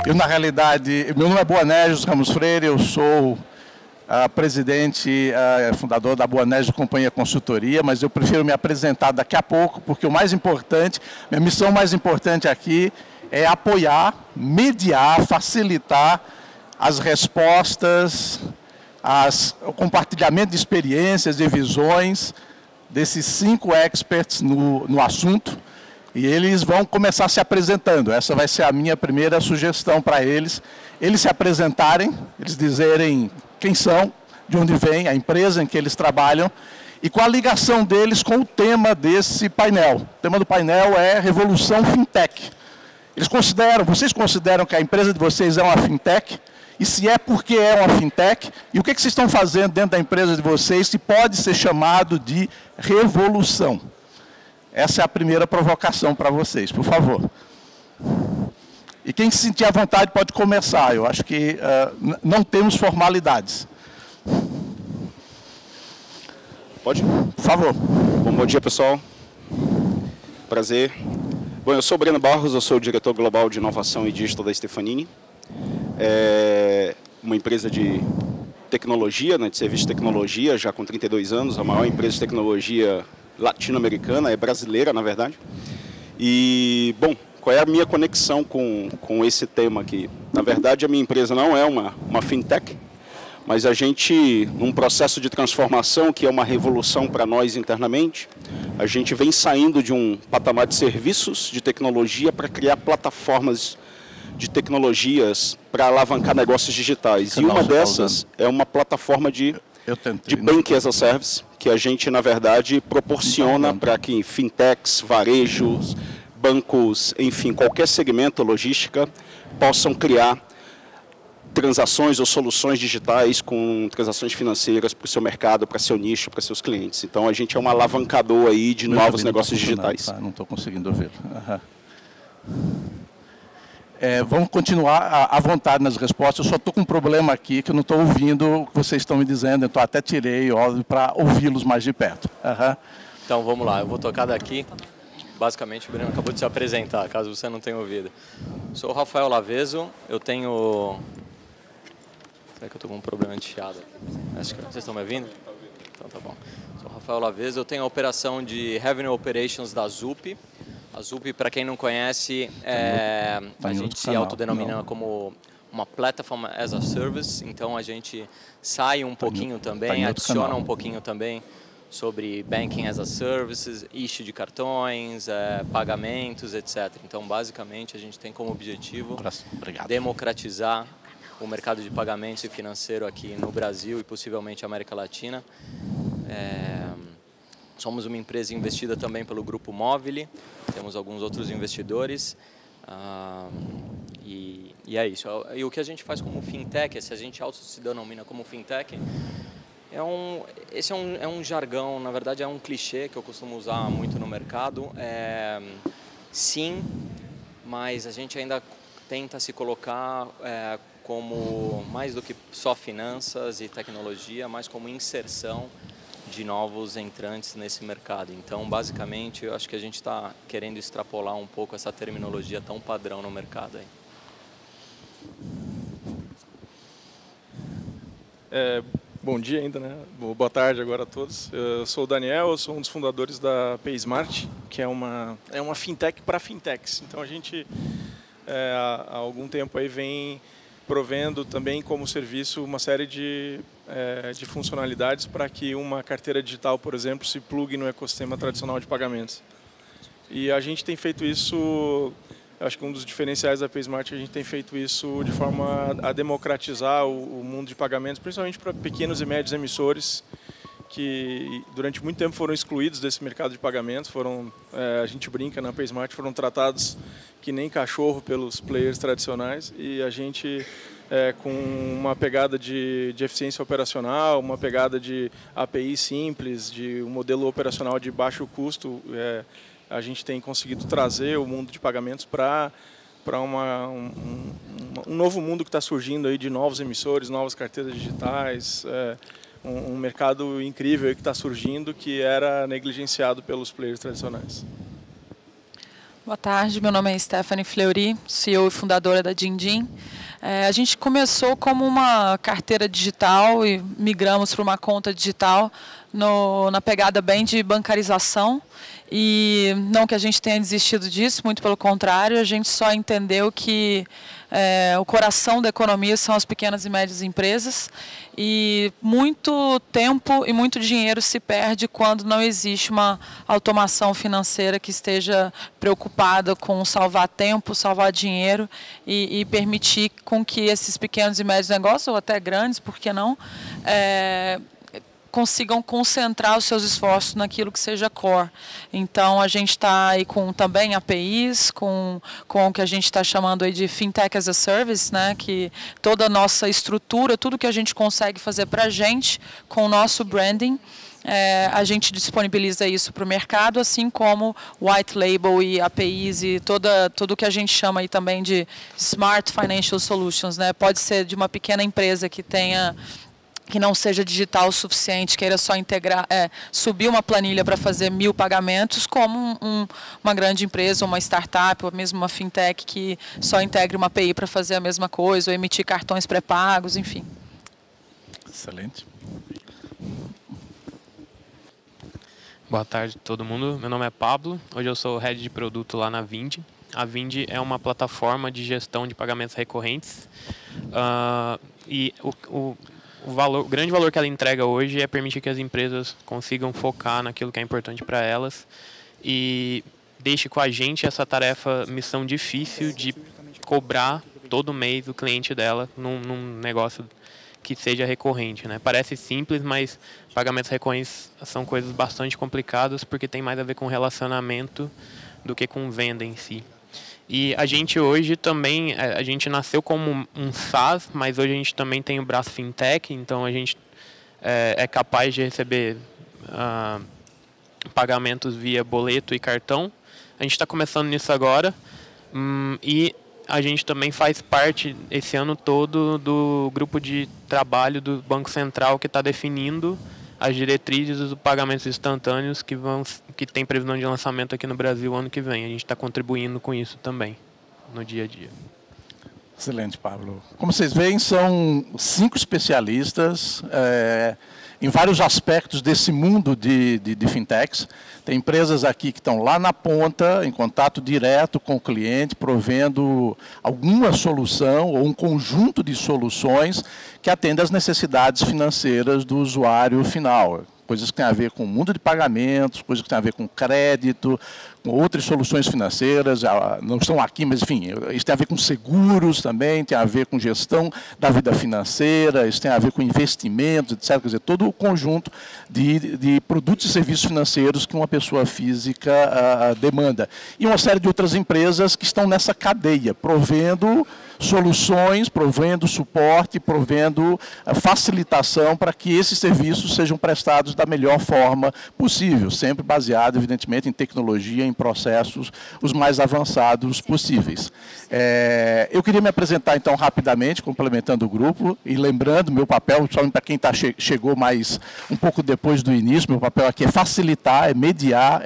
Eu, na realidade, meu nome é Boanerges Ramos Freire, eu sou presidente, fundador da Boanerges Companhia Consultoria, mas eu prefiro me apresentar daqui a pouco, porque o mais importante, minha missão mais importante aqui é apoiar, mediar, facilitar as respostas, o compartilhamento de experiências e visões desses 5 experts no assunto. E eles vão começar se apresentando. Essa vai ser a minha primeira sugestão para eles. Eles se apresentarem, eles dizerem quem são, de onde vem, a empresa em que eles trabalham e qual a ligação deles com o tema desse painel. O tema do painel é Revolução Fintech. Vocês consideram que a empresa de vocês é uma fintech? E se é, por que é uma fintech? E o que vocês estão fazendo dentro da empresa de vocês que pode ser chamado de revolução? Essa é a primeira provocação para vocês, por favor. E quem se sentir à vontade pode começar. Eu acho que não temos formalidades. Pode? Por favor. Bom dia, pessoal. Prazer. Bom, eu sou o Breno Barros, eu sou o diretor global de inovação e digital da Stefanini. É uma empresa de tecnologia, né, de serviço de tecnologia, já com 32 anos, a maior empresa de tecnologia latino-americana, é brasileira, na verdade. E, bom, qual é a minha conexão com esse tema aqui? Na verdade, a minha empresa não é uma fintech, mas a gente, num processo de transformação, que é uma revolução para nós internamente, a gente vem saindo de um patamar de serviços de tecnologia para criar plataformas de tecnologias para alavancar negócios digitais. E uma dessas é uma plataforma de Banking as a Service, que a gente, na verdade, proporciona para que fintechs, varejos, bancos, enfim, qualquer segmento logística, possam criar transações ou soluções digitais com transações financeiras para o seu mercado, para seu nicho, para seus clientes. Então, a gente é um alavancador aí de novos negócios digitais. Não estou conseguindo ouvir. Vamos continuar à vontade nas respostas. Eu só estou com um problema aqui, que eu não estou ouvindo o que vocês estão me dizendo, então até tirei, óbvio, para ouvi-los mais de perto. Então, vamos lá, eu vou tocar daqui. Basicamente, o Breno acabou de se apresentar, caso você não tenha ouvido. Sou o Rafael Laveso, eu tenho... Será que eu estou com um problema de chiado? Acho que... Vocês estão me ouvindo? Então tá bom. Sou o Rafael Laveso, eu tenho a operação de Revenue Operations da Zup. A Zup, para quem não conhece, a gente se autodenomina como uma Platform as a Service, então a gente sai um pouquinho também, adiciona um pouquinho também sobre Banking as a Service, issue de cartões, pagamentos, etc. Então, basicamente, a gente tem como objetivo democratizar o mercado de pagamentos e financeiro aqui no Brasil e possivelmente América Latina. Somos uma empresa investida também pelo Grupo Movile, temos alguns outros investidores e é isso. E o que a gente faz como fintech, se a gente se denomina como fintech, esse é um jargão, na verdade é um clichê que eu costumo usar muito no mercado. Sim, mas a gente ainda tenta se colocar como mais do que só finanças e tecnologia, mas como inserção de novos entrantes nesse mercado. Então, basicamente, eu acho que a gente está querendo extrapolar um pouco essa terminologia tão padrão no mercado aí. Bom dia ainda, né? Boa tarde agora a todos. Eu sou o Daniel, eu sou um dos fundadores da PaySmart, que é uma fintech para fintechs. Então, a gente, há algum tempo aí, vem provendo também como serviço uma série de funcionalidades para que uma carteira digital, por exemplo, se plugue no ecossistema tradicional de pagamentos. E a gente tem feito isso, acho que um dos diferenciais da PaySmart, a gente tem feito isso de forma a democratizar o mundo de pagamentos, principalmente para pequenos e médios emissores, que durante muito tempo foram excluídos desse mercado de pagamentos, a gente brinca na PaySmart, foram tratados que nem cachorro pelos players tradicionais, e a gente, com uma pegada de eficiência operacional, uma pegada de API simples, de um modelo operacional de baixo custo, a gente tem conseguido trazer o mundo de pagamentos para um novo mundo que está surgindo aí de novos emissores, novas carteiras digitais, um mercado incrível que está surgindo, que era negligenciado pelos players tradicionais. Boa tarde, meu nome é Stephanie Fleury, CEO e fundadora da Dindin. A gente começou como uma carteira digital e migramos para uma conta digital na pegada bem de bancarização. E não que a gente tenha desistido disso, muito pelo contrário, a gente só entendeu que o coração da economia são as pequenas e médias empresas e muito tempo e muito dinheiro se perde quando não existe uma automação financeira que esteja preocupada com salvar tempo, salvar dinheiro e permitir com que esses pequenos e médios negócios, ou até grandes, por que não, consigam concentrar os seus esforços naquilo que seja core. Então, a gente está aí com também APIs, com o que a gente está chamando aí de Fintech as a Service, né? Que toda a nossa estrutura, tudo que a gente consegue fazer para a gente, com o nosso branding, a gente disponibiliza isso para o mercado, assim como white label e APIs e tudo que a gente chama aí também de Smart Financial Solutions, né? Pode ser de uma pequena empresa que não seja digital o suficiente, queira só integrar, subir uma planilha para fazer 1000 pagamentos, como uma grande empresa, uma startup, ou mesmo uma fintech que só integre uma API para fazer a mesma coisa, ou emitir cartões pré-pagos, enfim. Excelente. Boa tarde a todo mundo, meu nome é Pablo, hoje eu sou Head de Produto lá na Vindi. A Vindi é uma plataforma de gestão de pagamentos recorrentes e o grande valor que ela entrega hoje é permitir que as empresas consigam focar naquilo que é importante para elas e deixe com a gente essa tarefa, missão difícil de cobrar todo mês o cliente dela num negócio que seja recorrente, né? Parece simples, mas pagamentos recorrentes são coisas bastante complicadas porque tem mais a ver com relacionamento do que com venda em si. E a gente hoje também, a gente nasceu como um SaaS, mas hoje a gente também tem o braço fintech, então a gente é capaz de receber pagamentos via boleto e cartão. A gente está começando nisso agora e a gente também faz parte, esse ano todo, do grupo de trabalho do Banco Central que está definindo as diretrizes dos pagamentos instantâneos que tem previsão de lançamento aqui no Brasil ano que vem. A gente está contribuindo com isso também, no dia a dia. Excelente, Pablo. Como vocês veem, são 5 especialistas em vários aspectos desse mundo de fintechs. Tem empresas aqui que estão lá na ponta, em contato direto com o cliente, provendo alguma solução ou um conjunto de soluções que atendem às necessidades financeiras do usuário final. Coisas que têm a ver com o mundo de pagamentos, coisas que têm a ver com crédito, com outras soluções financeiras, não estão aqui, mas enfim, isso tem a ver com seguros também, tem a ver com gestão da vida financeira, isso tem a ver com investimentos, etc. Quer dizer, todo o conjunto de produtos e serviços financeiros que uma pessoa física demanda. E uma série de outras empresas que estão nessa cadeia, provendo soluções, provendo suporte, provendo facilitação para que esses serviços sejam prestados da melhor forma possível, sempre baseado, evidentemente, em tecnologia, em processos os mais avançados possíveis. Eu queria me apresentar, então, rapidamente, complementando o grupo e lembrando meu papel, somente para quem chegou mais um pouco depois do início, meu papel aqui é facilitar, é mediar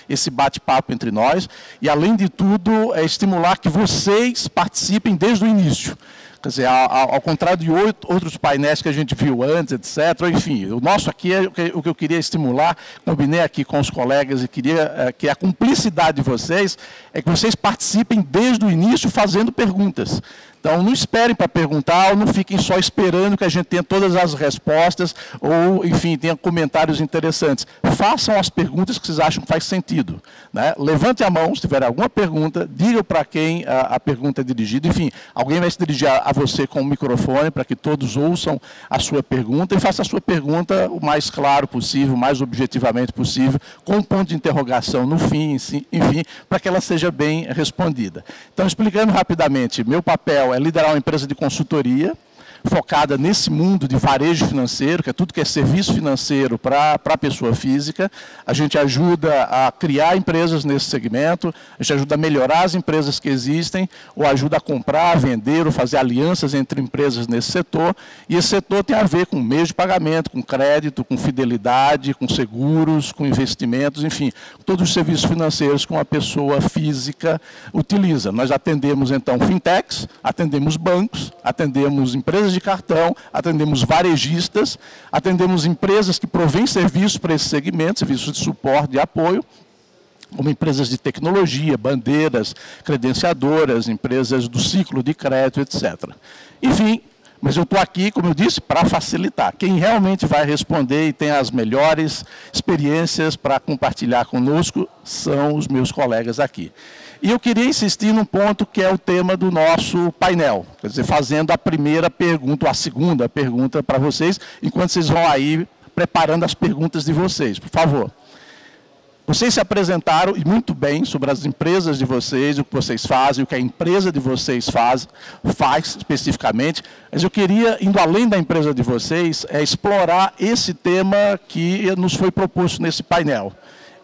esse bate-papo entre nós e, além de tudo, é estimular que vocês participem desde o início. Quer dizer, ao contrário de outros painéis que a gente viu antes, etc. Enfim, o nosso aqui é o que eu queria estimular, combinei aqui com os colegas e queria que a cumplicidade de vocês é que vocês participem desde o início fazendo perguntas. Então, não esperem para perguntar ou não fiquem só esperando que a gente tenha todas as respostas ou, enfim, tenha comentários interessantes. Façam as perguntas que vocês acham que faz sentido, né? Levante a mão se tiver alguma pergunta, diga para quem a pergunta é dirigida. Enfim, alguém vai se dirigir a você com o microfone para que todos ouçam a sua pergunta e faça a sua pergunta o mais claro possível, o mais objetivamente possível, com um ponto de interrogação no fim, enfim, para que ela seja bem respondida. Então, explicando rapidamente, meu papel é liderar uma empresa de consultoria. focada nesse mundo de varejo financeiro, que é tudo que é serviço financeiro para a pessoa física. A gente ajuda a criar empresas nesse segmento, a gente ajuda a melhorar as empresas que existem, ou ajuda a comprar, a vender, ou fazer alianças entre empresas nesse setor. E esse setor tem a ver com meios de pagamento, com crédito, com fidelidade, com seguros, com investimentos, enfim, todos os serviços financeiros que uma pessoa física utiliza. Nós atendemos, então, fintechs, atendemos bancos, atendemos empresas de cartão, atendemos varejistas, atendemos empresas que provêm serviços para esse segmento, serviços de suporte e apoio, como empresas de tecnologia, bandeiras, credenciadoras, empresas do ciclo de crédito, etc. Enfim, mas eu estou aqui, como eu disse, para facilitar. Quem realmente vai responder e tem as melhores experiências para compartilhar conosco são os meus colegas aqui. E eu queria insistir num ponto que é o tema do nosso painel, quer dizer, fazendo a primeira pergunta, ou a segunda pergunta para vocês, enquanto vocês vão aí preparando as perguntas de vocês, por favor. Vocês se apresentaram, e muito bem, sobre as empresas de vocês, o que vocês fazem, o que a empresa de vocês faz especificamente, mas eu queria, indo além da empresa de vocês, explorar esse tema que nos foi proposto nesse painel.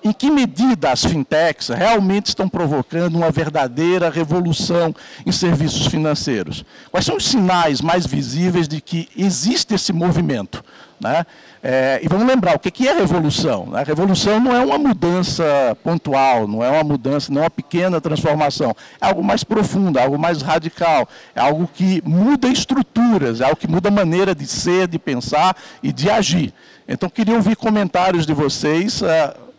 Em que medida as fintechs realmente estão provocando uma verdadeira revolução em serviços financeiros? Quais são os sinais mais visíveis de que existe esse movimento, né? E vamos lembrar, o que é revolução? A revolução não é uma mudança pontual, não é uma mudança, não é uma pequena transformação. É algo mais profundo, é algo mais radical, é algo que muda estruturas, é algo que muda a maneira de ser, de pensar e de agir. Então, queria ouvir comentários de vocês,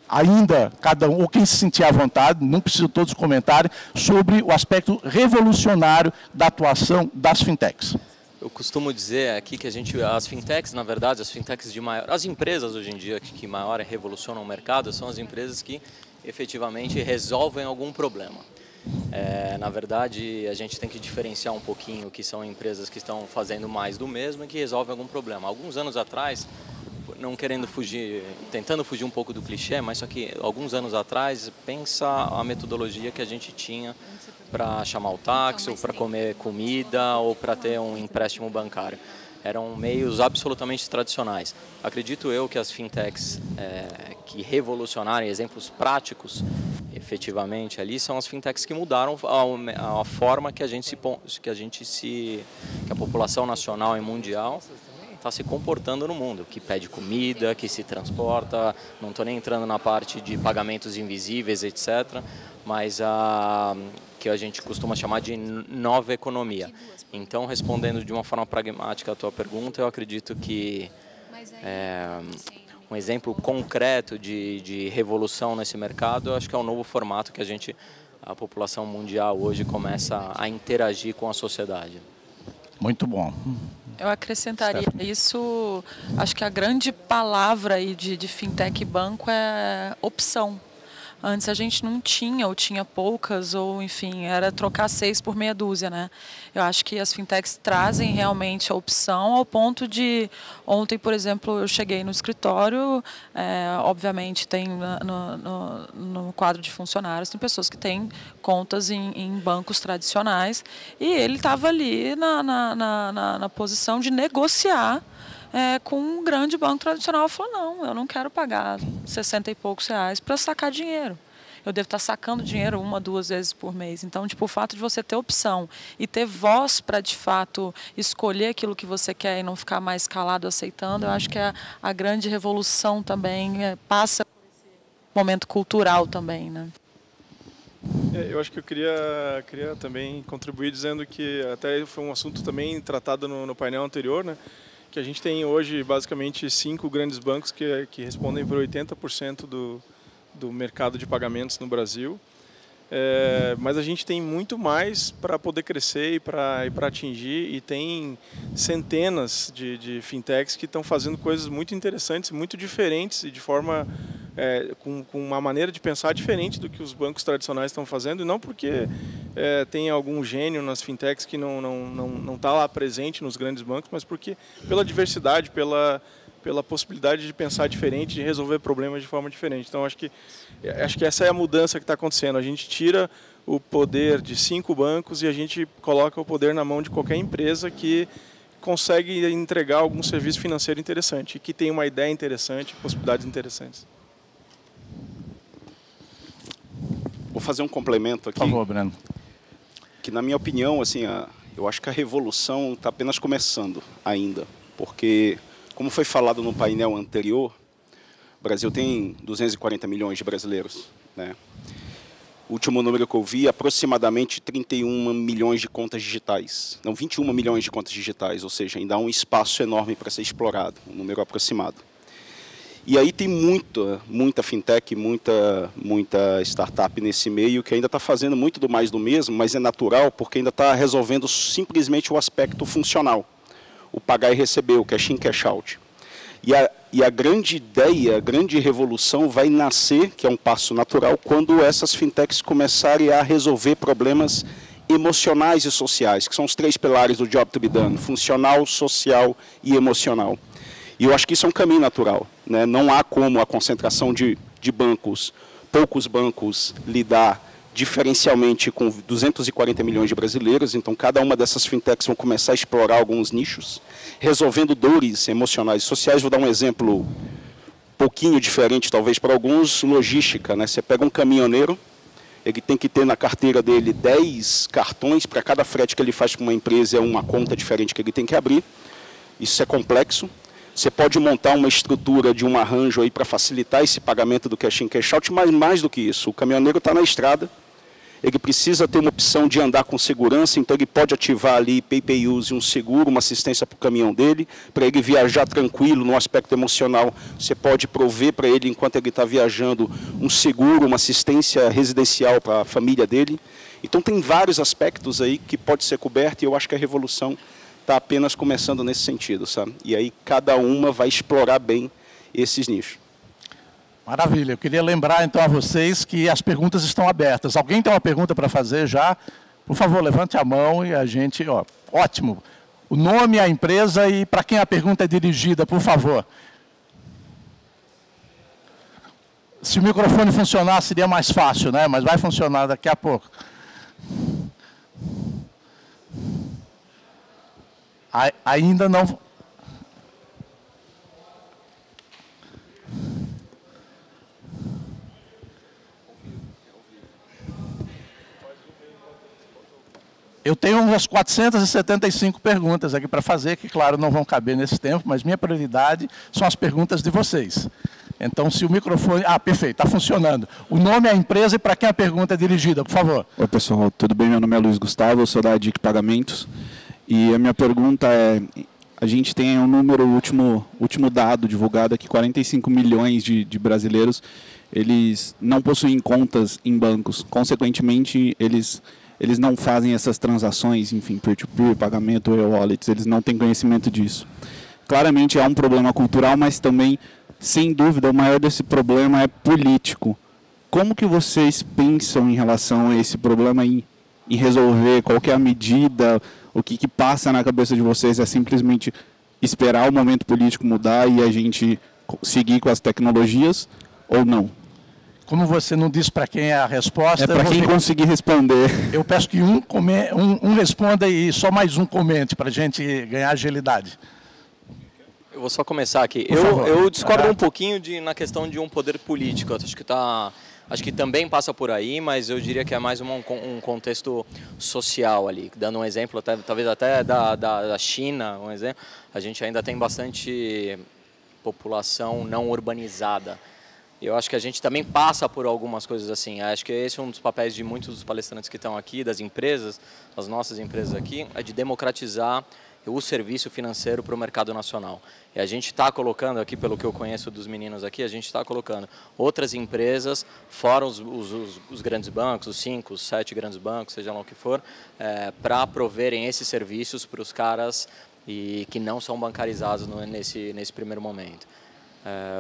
ainda, cada um, ou quem se sentir à vontade, não precisa todos comentarem, sobre o aspecto revolucionário da atuação das fintechs. Eu costumo dizer aqui que as fintechs, na verdade, as fintechs de maior, as empresas hoje em dia que maior revolucionam o mercado são as empresas que efetivamente resolvem algum problema. Na verdade, a gente tem que diferenciar um pouquinho que são empresas que estão fazendo mais do mesmo e que resolvem algum problema. Alguns anos atrás, não querendo fugir, tentando fugir um pouco do clichê, mas só que alguns anos atrás, pensa a metodologia que a gente tinha para chamar o táxi, ou para comer comida, ou para ter um empréstimo bancário. Eram meios absolutamente tradicionais. Acredito eu que as fintechs que revolucionaram, exemplos práticos, efetivamente, ali são as fintechs que mudaram a forma que a população nacional e mundial está se comportando no mundo, que pede comida, que se transporta, não estou nem entrando na parte de pagamentos invisíveis, etc., mas que a gente costuma chamar de nova economia. Então, respondendo de uma forma pragmática a tua pergunta, eu acredito que um exemplo concreto de revolução nesse mercado, eu acho que é o novo formato que a população mundial hoje começa a interagir com a sociedade. Muito bom. Eu acrescentaria isso, acho que a grande palavra aí de fintech e banco é opção. Antes a gente não tinha, ou tinha poucas, ou enfim, era trocar 6 por meia dúzia, né? Eu acho que as fintechs trazem realmente a opção ao ponto de... Ontem, por exemplo, eu cheguei no escritório, obviamente tem no quadro de funcionários, tem pessoas que têm contas em bancos tradicionais, e ele estava ali na posição de negociar com um grande banco tradicional. Falou, não, eu não quero pagar 60 e poucos reais para sacar dinheiro. Eu devo estar sacando dinheiro 1, 2 vezes por mês. Então, tipo, o fato de você ter opção e ter voz para, de fato, escolher aquilo que você quer e não ficar mais calado aceitando, eu acho que a grande revolução também passa por esse momento cultural também, né? Eu acho que eu queria também contribuir dizendo que até foi um assunto também tratado no painel anterior, né? Que a gente tem hoje basicamente 5 grandes bancos que respondem por 80% do mercado de pagamentos no Brasil. Mas a gente tem muito mais para poder crescer e para atingir, e tem centenas de fintechs que estão fazendo coisas muito interessantes, muito diferentes e de forma com uma maneira de pensar diferente do que os bancos tradicionais estão fazendo, e não porque tem algum gênio nas fintechs que não está lá presente nos grandes bancos, mas porque pela diversidade, pela possibilidade de pensar diferente, de resolver problemas de forma diferente. Então, acho que essa é a mudança que está acontecendo. A gente tira o poder de 5 bancos e a gente coloca o poder na mão de qualquer empresa que consegue entregar algum serviço financeiro interessante, que tem uma ideia interessante, possibilidades interessantes. Vou fazer um complemento aqui. Por favor, Breno. Que, na minha opinião, assim, eu acho que a revolução está apenas começando ainda. Porque, como foi falado no painel anterior, o Brasil tem 240 milhões de brasileiros, né? O último número que eu vi, aproximadamente 31 milhões de contas digitais. Não, 21 milhões de contas digitais, ou seja, ainda há um espaço enorme para ser explorado, um número aproximado. E aí tem muita fintech, muita startup nesse meio que ainda está fazendo muito do mais do mesmo, mas é natural porque ainda está resolvendo simplesmente o aspecto funcional. O pagar e receber, o cash in, cash out. E a grande ideia, a grande revolução vai nascer, que é um passo natural, quando essas fintechs começarem a resolver problemas emocionais e sociais, que são os 3 pilares do job to be done: funcional, social e emocional. E eu acho que isso é um caminho natural, né? Não há como a concentração de bancos, poucos bancos, lidar diferencialmente com 240 milhões de brasileiros. Então, cada uma dessas fintechs vão começar a explorar alguns nichos, resolvendo dores emocionais e sociais. Vou dar um exemplo um pouquinho diferente, talvez, para alguns: logística, né? Você pega um caminhoneiro, ele tem que ter na carteira dele 10 cartões, para cada frete que ele faz para uma empresa é uma conta diferente que ele tem que abrir. Isso é complexo. Você pode montar uma estrutura de um arranjo aí para facilitar esse pagamento do cash in, cash out, mas mais do que isso, o caminhoneiro está na estrada, ele precisa ter uma opção de andar com segurança, então ele pode ativar ali pay-per-use, um seguro, uma assistência para o caminhão dele, para ele viajar tranquilo no aspecto emocional. Você pode prover para ele, enquanto ele está viajando, um seguro, uma assistência residencial para a família dele. Então tem vários aspectos aí que pode ser coberto, e eu acho que a revolução está apenas começando nesse sentido, sabe? E aí cada uma vai explorar bem esses nichos. Maravilha. Eu queria lembrar então a vocês que as perguntas estão abertas. Alguém tem uma pergunta para fazer já? Por favor, levante a mão e a gente... ótimo. O nome, a empresa e para quem a pergunta é dirigida, por favor. Se o microfone funcionar, seria mais fácil, né? Mas vai funcionar daqui a pouco. Ainda não... Eu tenho umas 475 perguntas aqui para fazer, que, claro, não vão caber nesse tempo, mas minha prioridade são as perguntas de vocês. Então, se o microfone... perfeito, está funcionando. O nome, a empresa e para quem a pergunta é dirigida, por favor. Oi, pessoal, tudo bem? Meu nome é Luiz Gustavo, eu sou da ADIC Pagamentos. E a minha pergunta é, a gente tem um número, último dado divulgado aqui, 45 milhões de brasileiros, eles não possuem contas em bancos. Consequentemente, eles não fazem essas transações, enfim, peer-to-peer, pagamento, e-wallets, eles não têm conhecimento disso. Claramente é um problema cultural, mas também, sem dúvida, o maior desse problema é político. Como que vocês pensam em relação a esse problema em resolver? Qual que é a medida? O que passa na cabeça de vocês? É simplesmente esperar o momento político mudar e a gente seguir com as tecnologias ou não? Como você não disse para quem é a resposta... É para quem conseguir responder. Eu peço que um responda e só mais um comente para a gente ganhar agilidade. Eu vou só começar aqui. Eu discordo um pouquinho na questão de um poder político. Eu acho que também passa por aí, mas eu diria que é mais um contexto social ali. Dando um exemplo, talvez até da China, um exemplo, a gente ainda tem bastante população não urbanizada. Eu acho que a gente também passa por algumas coisas assim. Acho que esse é um dos papéis de muitos dos palestrantes que estão aqui, das empresas, das nossas empresas aqui, é de democratizar o serviço financeiro para o mercado nacional. E a gente está colocando aqui, pelo que eu conheço dos meninos aqui, a gente está colocando outras empresas, fora os grandes bancos, os 5, os 7 grandes bancos, seja lá o que for, para proverem esses serviços para os caras que não são bancarizados nesse primeiro momento.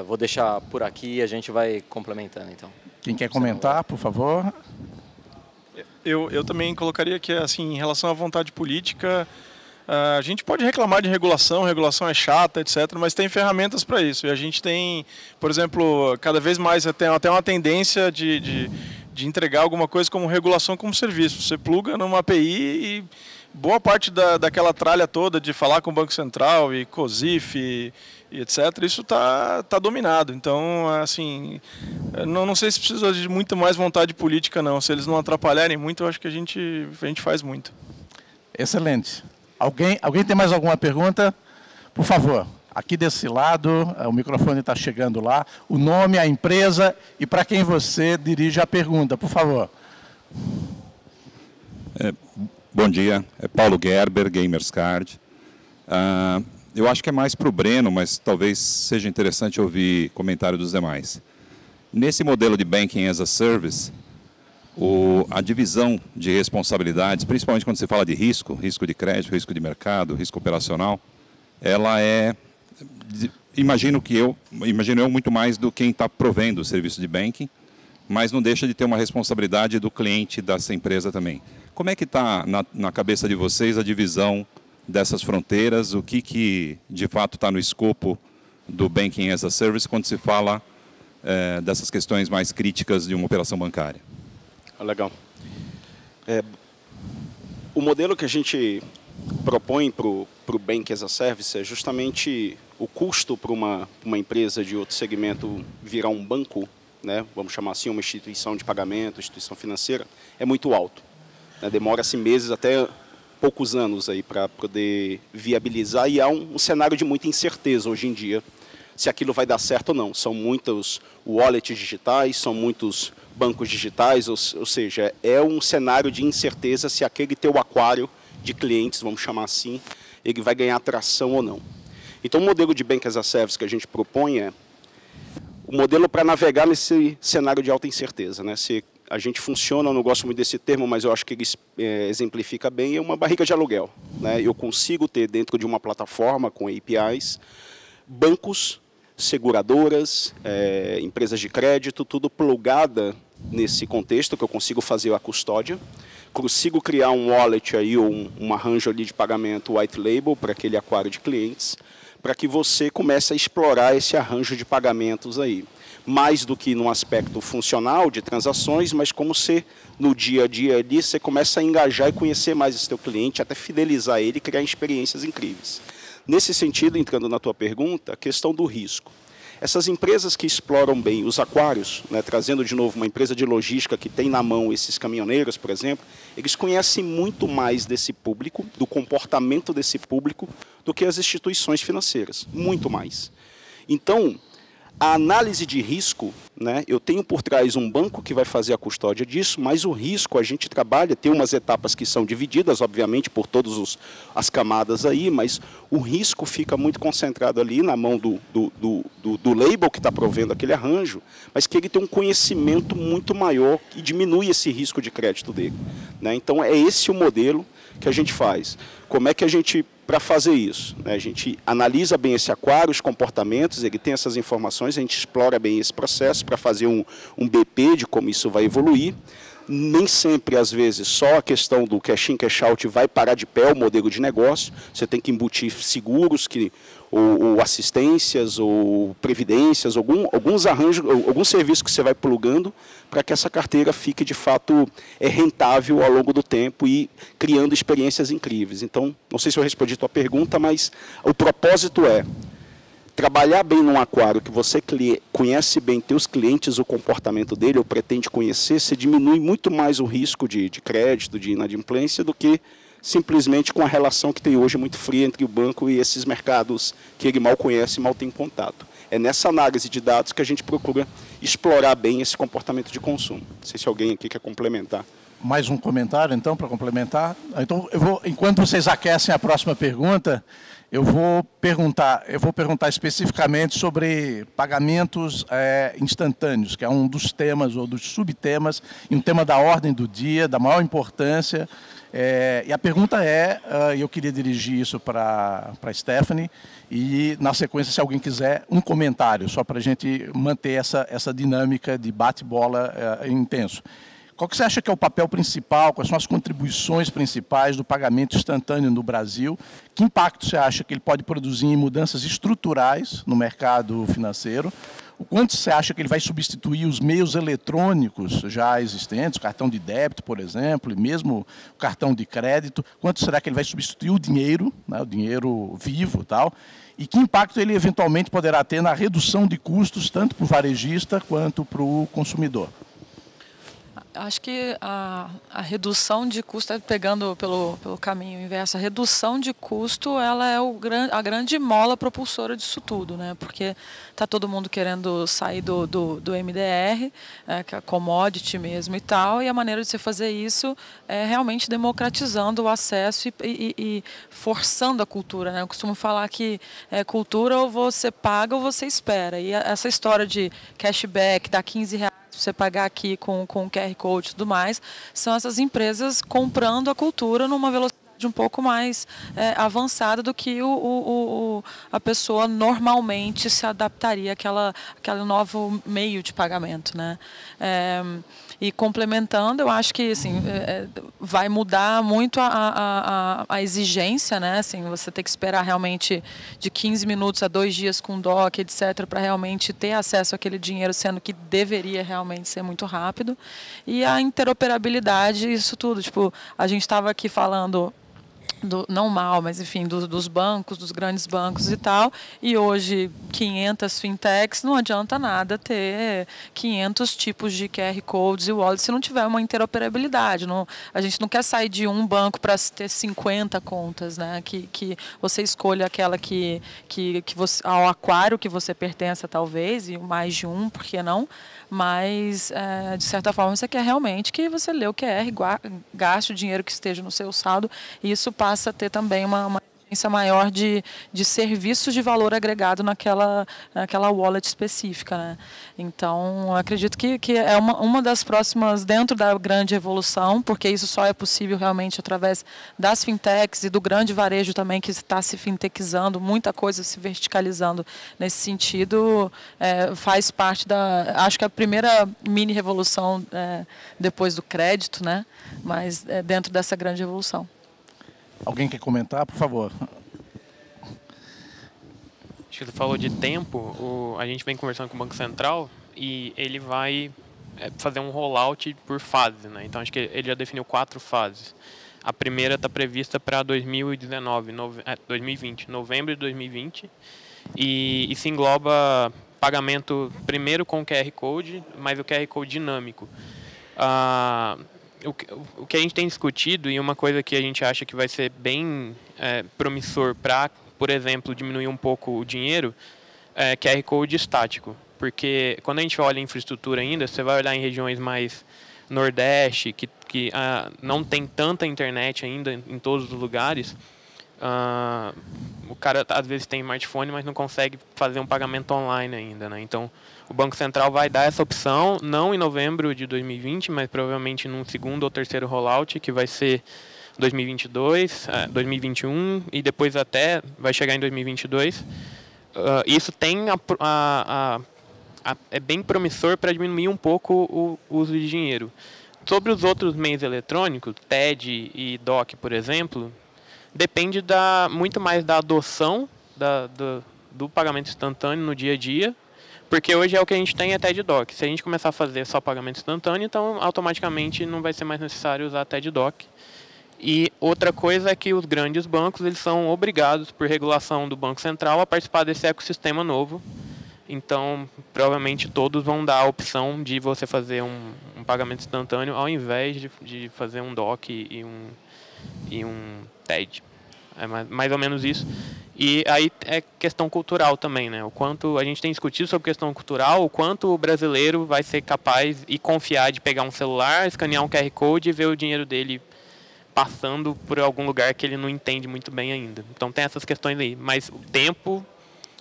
Vou deixar por aqui e a gente vai complementando, então. Quem quer comentar, por favor? Eu também colocaria que, assim, em relação à vontade política, a gente pode reclamar de regulação é chata, etc., mas tem ferramentas para isso. E a gente tem, por exemplo, cada vez mais tem até uma tendência de entregar alguma coisa como regulação como serviço. Você pluga numa API e boa parte daquela tralha toda de falar com o Banco Central e COSIF e etc., isso está dominado. Então, assim, não sei se precisa de muito mais vontade política, não. Se eles não atrapalharem muito, eu acho que a gente faz muito. Excelente. Alguém tem mais alguma pergunta? Por favor, aqui desse lado, o microfone está chegando lá. O nome, a empresa e para quem você dirige a pergunta, por favor. Bom dia, é Paulo Gerber, Gamerscard. Eu acho que é mais para o Breno, mas talvez seja interessante ouvir comentário dos demais. Nesse modelo de Banking as a Service, a divisão de responsabilidades, principalmente quando se fala de risco de crédito, risco de mercado, risco operacional, ela imagino eu muito mais do quem está provendo o serviço de banking, mas não deixa de ter uma responsabilidade do cliente dessa empresa também. Como é que está na cabeça de vocês a divisão dessas fronteiras? O que de fato está no escopo do Banking as a Service quando se fala dessas questões mais críticas de uma operação bancária? Legal. O modelo que a gente propõe para o Banking as a Service é justamente o custo para uma empresa de outro segmento virar um banco, né, vamos chamar assim, uma instituição de pagamento, instituição financeira, é muito alto. Demora-se meses até poucos anos aí para poder viabilizar, e há um cenário de muita incerteza hoje em dia se aquilo vai dar certo ou não. São muitos wallets digitais, são muitos bancos digitais, ou seja, é um cenário de incerteza se aquele teu aquário de clientes, vamos chamar assim, ele vai ganhar atração ou não. Então, o modelo de Banking as a Service que a gente propõe é o modelo para navegar nesse cenário de alta incerteza, né? Se a gente funciona, eu não gosto muito desse termo, mas eu acho que ele exemplifica bem, é uma barriga de aluguel, né? Eu consigo ter dentro de uma plataforma com APIs, bancos, seguradoras, empresas de crédito, tudo plugada nesse contexto, que eu consigo fazer a custódia, consigo criar um wallet aí, ou um arranjo ali de pagamento white label para aquele aquário de clientes, para que você comece a explorar esse arranjo de pagamentos aí. Mais do que no aspecto funcional de transações, mas como você, no dia a dia ali, você começa a engajar e conhecer mais esse teu cliente, até fidelizar ele e criar experiências incríveis. Nesse sentido, entrando na tua pergunta, a questão do risco. Essas empresas que exploram bem os aquários, né, trazendo de novo uma empresa de logística que tem na mão esses caminhoneiros, por exemplo, eles conhecem muito mais desse público, do comportamento desse público, do que as instituições financeiras, muito mais. Então, a análise de risco, né, eu tenho por trás um banco que vai fazer a custódia disso, mas o risco a gente trabalha, tem umas etapas que são divididas, obviamente, por todas as camadas aí, mas o risco fica muito concentrado ali na mão do label que está provendo aquele arranjo, mas que ele tem um conhecimento muito maior e diminui esse risco de crédito dele, né? Então, é esse o modelo que a gente faz. Como é que a gente, para fazer isso, né, a gente analisa bem esse aquário, os comportamentos, ele tem essas informações, a gente explora bem esse processo para fazer um BP de como isso vai evoluir. Nem sempre, às vezes, só a questão do cash-in, cash-out vai parar de pé o modelo de negócio. Você tem que embutir seguros, ou assistências, ou previdências, alguns arranjos, algum serviço que você vai plugando para que essa carteira fique, de fato, rentável ao longo do tempo e criando experiências incríveis. Então, não sei se eu respondi a tua pergunta, mas o propósito é trabalhar bem num aquário que você conhece bem teus clientes, o comportamento dele, ou pretende conhecer, você diminui muito mais o risco de crédito, de inadimplência, do que simplesmente com a relação que tem hoje muito fria entre o banco e esses mercados que ele mal conhece e mal tem contato. É nessa análise de dados que a gente procura explorar bem esse comportamento de consumo. Não sei se alguém aqui quer complementar. Mais um comentário, então, para complementar. Então, enquanto vocês aquecem a próxima pergunta, eu vou perguntar especificamente sobre pagamentos instantâneos, que é um dos temas ou dos subtemas, e um tema da ordem do dia, da maior importância. E a pergunta eu queria dirigir isso para a Stephanie, e na sequência, se alguém quiser, um comentário, só para a gente manter essa dinâmica de bate-bola intenso. Qual que você acha que é o papel principal, quais são as contribuições principais do pagamento instantâneo no Brasil? Que impacto você acha que ele pode produzir em mudanças estruturais no mercado financeiro? O quanto você acha que ele vai substituir os meios eletrônicos já existentes, o cartão de débito, por exemplo, e mesmo o cartão de crédito? Quanto será que ele vai substituir o dinheiro, né, o dinheiro vivo e tal? E que impacto ele eventualmente poderá ter na redução de custos, tanto para o varejista quanto para o consumidor? Acho que a redução de custo, pegando pelo caminho inverso, a redução de custo ela é a grande mola propulsora disso tudo, né? Porque está todo mundo querendo sair do MDR, que é a commodity mesmo e tal, e a maneira de se fazer isso é realmente democratizando o acesso e forçando a cultura, né? Eu costumo falar que cultura ou você paga ou você espera, e essa história de cashback, dá R$15, você pagar aqui com QR Code e tudo mais, são essas empresas comprando a cultura numa velocidade um pouco mais avançada do que a pessoa normalmente se adaptaria àquele novo meio de pagamento, né? E complementando, eu acho que assim, vai mudar muito a exigência, né? Assim, você tem que esperar realmente de 15 minutos a 2 dias com DOC, etc., para realmente ter acesso àquele dinheiro, sendo que deveria realmente ser muito rápido. E a interoperabilidade, isso tudo. Tipo, a gente estava aqui falando não mal, mas enfim, dos bancos, dos grandes bancos e tal, e hoje 500 fintechs, não adianta nada ter 500 tipos de QR Codes e wallets se não tiver uma interoperabilidade. A gente não quer sair de um banco para ter 50 contas, né? Que você escolha aquela que você, ao aquário que você pertença talvez, e mais de um, por que não? Mas, de certa forma, você quer realmente que você lê o QR, gaste o dinheiro que esteja no seu saldo, e isso passa a ter também uma exigência maior de serviços de valor agregado naquela wallet específica, né? Então, acredito que é uma das próximas, dentro da grande evolução, porque isso só é possível realmente através das fintechs e do grande varejo também, que está se fintechizando, muita coisa se verticalizando nesse sentido, faz parte acho que a primeira mini revolução depois do crédito, né? Mas dentro dessa grande evolução. Alguém quer comentar, por favor? Acho que você falou de tempo, a gente vem conversando com o Banco Central e ele vai fazer um rollout por fase, né? Então acho que ele já definiu 4 fases. A primeira está prevista para 2020, novembro de 2020, e se engloba pagamento primeiro com QR Code, mas o QR Code dinâmico. O que a gente tem discutido, e uma coisa que a gente acha que vai ser bem promissor para, por exemplo, diminuir um pouco o dinheiro, é QR Code estático. Porque quando a gente olha a infraestrutura ainda, você vai olhar em regiões mais nordeste, que não tem tanta internet ainda em todos os lugares, o cara às vezes tem smartphone, mas não consegue fazer um pagamento online ainda, né? Então, o Banco Central vai dar essa opção, não em novembro de 2020, mas provavelmente num segundo ou terceiro rollout, que vai ser 2022, 2021 e depois até vai chegar em 2022. Isso tem é bem promissor para diminuir um pouco o uso de dinheiro. Sobre os outros meios eletrônicos, TED e DOC, por exemplo, depende muito mais da adoção do pagamento instantâneo no dia a dia, porque hoje é o que a gente tem, é TED e DOC. Se a gente começar a fazer só pagamento instantâneo, então automaticamente não vai ser mais necessário usar TED e DOC. E outra coisa é que os grandes bancos eles são obrigados, por regulação do Banco Central, a participar desse ecossistema novo. Então, provavelmente todos vão dar a opção de você fazer um pagamento instantâneo ao invés de fazer um DOC e um TED. É mais ou menos isso. E aí é questão cultural também, né? O quanto a gente tem discutido sobre questão cultural, o quanto o brasileiro vai ser capaz e confiar de pegar um celular, escanear um QR Code e ver o dinheiro dele passando por algum lugar que ele não entende muito bem ainda. Então tem essas questões aí. Mas o tempo,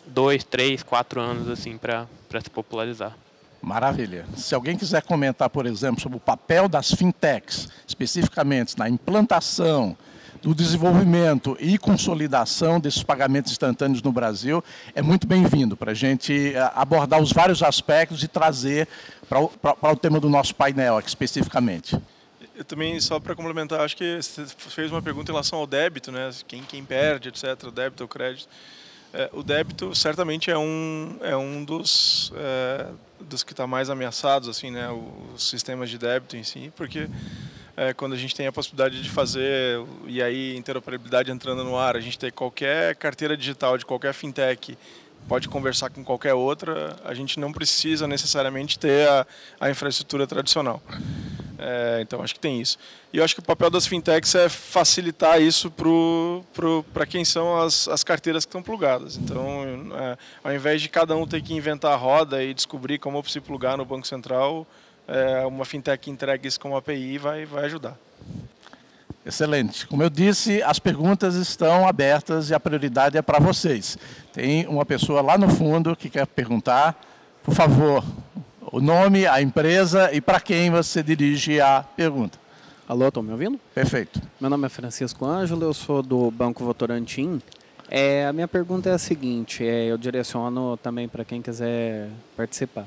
2, 3, 4 anos assim para se popularizar. Maravilha. Se alguém quiser comentar, por exemplo, sobre o papel das fintechs, especificamente na implantação, do desenvolvimento e consolidação desses pagamentos instantâneos no Brasil, é muito bem-vindo para a gente abordar os vários aspectos e trazer para o tema do nosso painel aqui, especificamente. Eu também, só para complementar, acho que você fez uma pergunta em relação ao débito, né? Quem perde, etc., o débito ou crédito. O débito certamente é um dos que está mais ameaçados, assim, né? Os sistemas de débito em si, porque quando a gente tem a possibilidade de fazer, e aí interoperabilidade entrando no ar, a gente tem qualquer carteira digital de qualquer fintech, pode conversar com qualquer outra, a gente não precisa necessariamente ter a infraestrutura tradicional. Então, acho que tem isso. E eu acho que o papel das fintechs é facilitar isso para quem são as carteiras que estão plugadas. Então, ao invés de cada um ter que inventar a roda e descobrir como se plugar no Banco Central, uma fintech que entregue isso como API vai ajudar. Excelente. Como eu disse, as perguntas estão abertas e a prioridade é para vocês. Tem uma pessoa lá no fundo que quer perguntar. Por favor, o nome, a empresa e para quem você dirige a pergunta. Alô, estão me ouvindo? Perfeito. Meu nome é Francisco Ângelo, eu sou do Banco Votorantim. A minha pergunta é a seguinte, eu direciono também para quem quiser participar.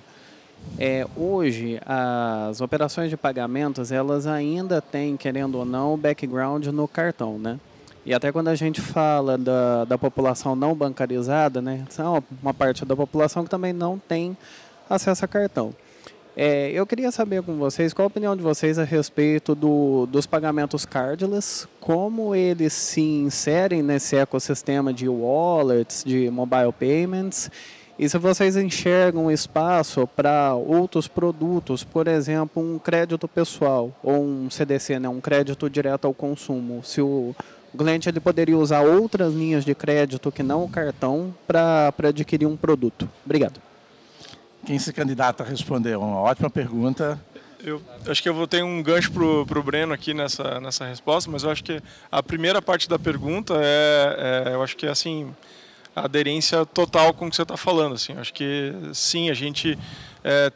Hoje, as operações de pagamentos, elas ainda têm, querendo ou não, o background no cartão, né? E até quando a gente fala da população não bancarizada, né, são uma parte da população que também não tem acesso a cartão. Eu queria saber com vocês, qual a opinião de vocês a respeito dos pagamentos cardless, como eles se inserem nesse ecossistema de wallets, de mobile payments, e se vocês enxergam espaço para outros produtos, por exemplo, um crédito pessoal ou um CDC, né, um crédito direto ao consumo, se o cliente ele poderia usar outras linhas de crédito que não o cartão para adquirir um produto. Obrigado. Quem se candidata a responder? Uma ótima pergunta. Eu acho que eu vou ter um gancho para o Breno aqui nessa resposta, mas eu acho que a primeira parte da pergunta eu acho que é assim, a aderência total com o que você está falando. Assim. Eu acho que sim, a gente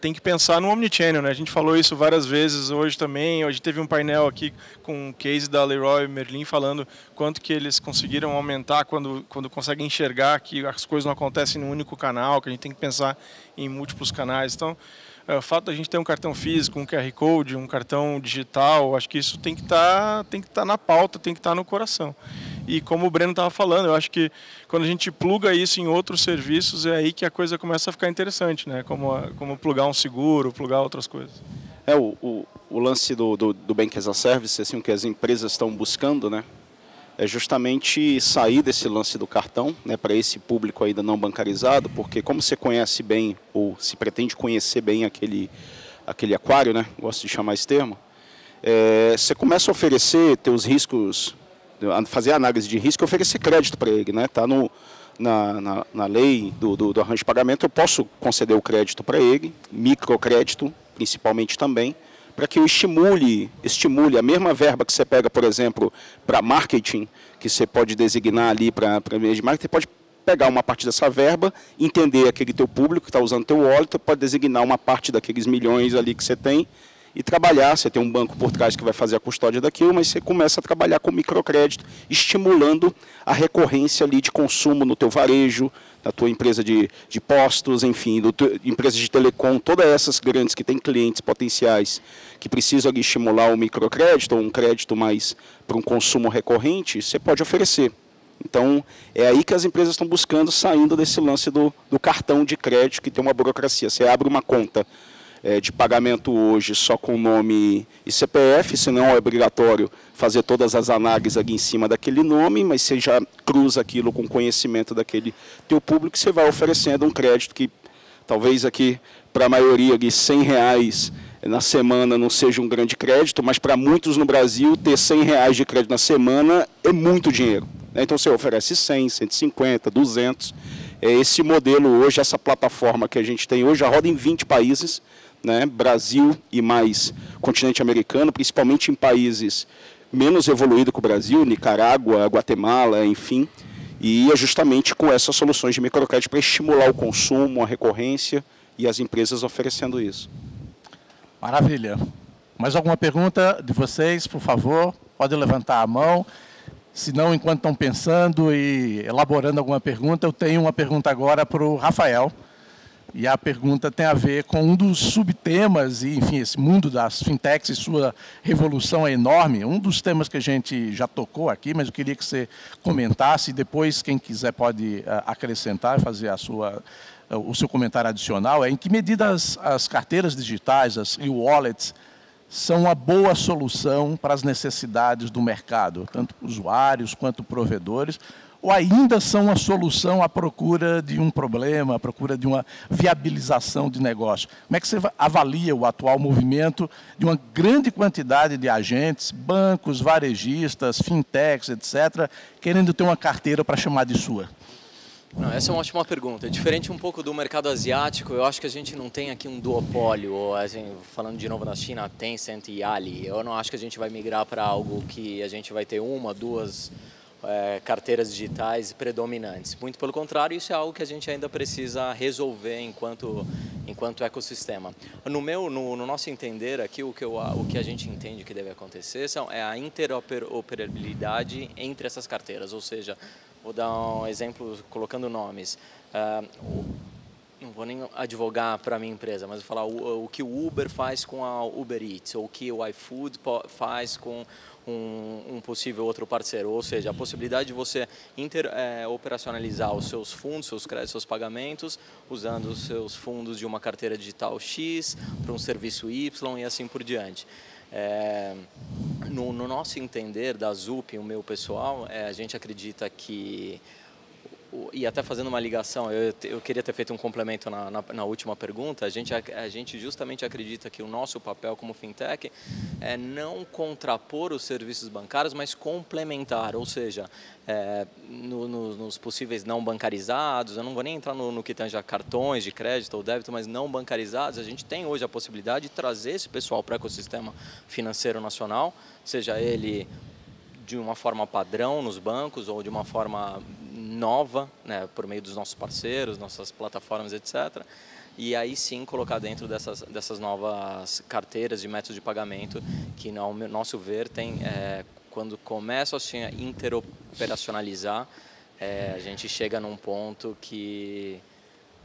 tem que pensar no omnichannel, né? A gente falou isso várias vezes hoje também. Hoje teve um painel aqui com um case da Leroy Merlin falando quanto que eles conseguiram aumentar quando conseguem enxergar que as coisas não acontecem num único canal, que a gente tem que pensar em múltiplos canais. Então, o fato da gente ter um cartão físico, um QR Code, um cartão digital, acho que isso tem que estar na pauta, tem que estar no coração. E como o Breno estava falando, eu acho que quando a gente pluga isso em outros serviços, é aí que a coisa começa a ficar interessante, né? Como plugar um seguro, plugar outras coisas. O lance do Bank as a Service, assim, o que as empresas estão buscando, né? É justamente sair desse lance do cartão, né, para esse público ainda não bancarizado, porque como você conhece bem, ou se pretende conhecer bem aquele aquário, né? Gosto de chamar esse termo. Você começa a oferecer teus riscos, fazer análise de risco e oferecer crédito para ele, né? Tá na lei do arranjo de pagamento, eu posso conceder o crédito para ele, microcrédito principalmente também, para que eu estimule a mesma verba que você pega, por exemplo, para marketing, que você pode designar ali para meio de marketing, você pode pegar uma parte dessa verba, entender aquele teu público que está usando teu wallet, pode designar uma parte daqueles milhões ali que você tem, e trabalhar. Você tem um banco por trás que vai fazer a custódia daquilo, mas você começa a trabalhar com microcrédito, estimulando a recorrência ali de consumo no teu varejo, na tua empresa de postos, enfim, empresas de telecom, todas essas grandes que têm clientes potenciais que precisam ali estimular o microcrédito ou um crédito mais para um consumo recorrente, você pode oferecer. Então, é aí que as empresas estão buscando, saindo desse lance do cartão de crédito, que tem uma burocracia. Você abre uma conta de pagamento hoje só com nome e CPF, senão é obrigatório fazer todas as análises ali em cima daquele nome, mas você já cruza aquilo com conhecimento daquele teu público, você vai oferecendo um crédito que talvez aqui para a maioria de R$100 na semana não seja um grande crédito, mas para muitos no Brasil ter R$100 de crédito na semana é muito dinheiro. Então você oferece 100, 150, 200. Esse modelo hoje, essa plataforma que a gente tem hoje, já roda em 20 países, né? Brasil e mais continente americano, principalmente em países menos evoluídos que o Brasil, Nicarágua, Guatemala, enfim, e é justamente com essas soluções de microcrédito para estimular o consumo, a recorrência e as empresas oferecendo isso. Maravilha. Mais alguma pergunta de vocês, por favor? Pode levantar a mão. Se não, enquanto estão pensando e elaborando alguma pergunta, eu tenho uma pergunta agora para o Rafael. E a pergunta tem a ver com um dos subtemas, e enfim, esse mundo das fintechs e sua revolução é enorme. Um dos temas que a gente já tocou aqui, mas eu queria que você comentasse, e depois quem quiser pode acrescentar e fazer o seu comentário adicional, é em que medida as carteiras digitais, as e-wallets, são uma boa solução para as necessidades do mercado, tanto usuários quanto provedores, ou ainda são uma solução à procura de um problema, à procura de uma viabilização de negócio? Como é que você avalia o atual movimento de uma grande quantidade de agentes, bancos, varejistas, fintechs, etc., querendo ter uma carteira para chamar de sua? Não, essa é uma ótima pergunta. Diferente um pouco do mercado asiático, eu acho que a gente não tem aqui um duopólio, ou assim, falando de novo na China, Tencent e Ali. Eu não acho que a gente vai migrar para algo que a gente vai ter uma, duas carteiras digitais predominantes. Muito pelo contrário, isso é algo que a gente ainda precisa resolver enquanto ecossistema. No nosso entender aqui, o que a gente entende que deve acontecer é a interoperabilidade entre essas carteiras, ou seja, vou dar um exemplo colocando nomes. Não vou nem advogar para a minha empresa, mas vou falar o que o Uber faz com a Uber Eats, ou o que o iFood faz com um possível outro parceiro. Ou seja, a possibilidade de você operacionalizar os seus fundos, seus créditos, seus pagamentos, usando os seus fundos de uma carteira digital X para um serviço Y e assim por diante. No nosso entender da ZUP, o meu pessoal, a gente acredita que, e até fazendo uma ligação, eu queria ter feito um complemento na última pergunta, a gente justamente acredita que o nosso papel como fintech é não contrapor os serviços bancários, mas complementar, ou seja, nos possíveis não bancarizados, eu não vou nem entrar no que tange a cartões de crédito ou débito, mas não bancarizados, a gente tem hoje a possibilidade de trazer esse pessoal para o ecossistema financeiro nacional, seja ele de uma forma padrão nos bancos ou de uma forma nova, né, por meio dos nossos parceiros, nossas plataformas, etc. E aí sim colocar dentro dessas novas carteiras de métodos de pagamento que, no nosso ver, quando começam assim, a interoperacionalizar, a gente chega num ponto que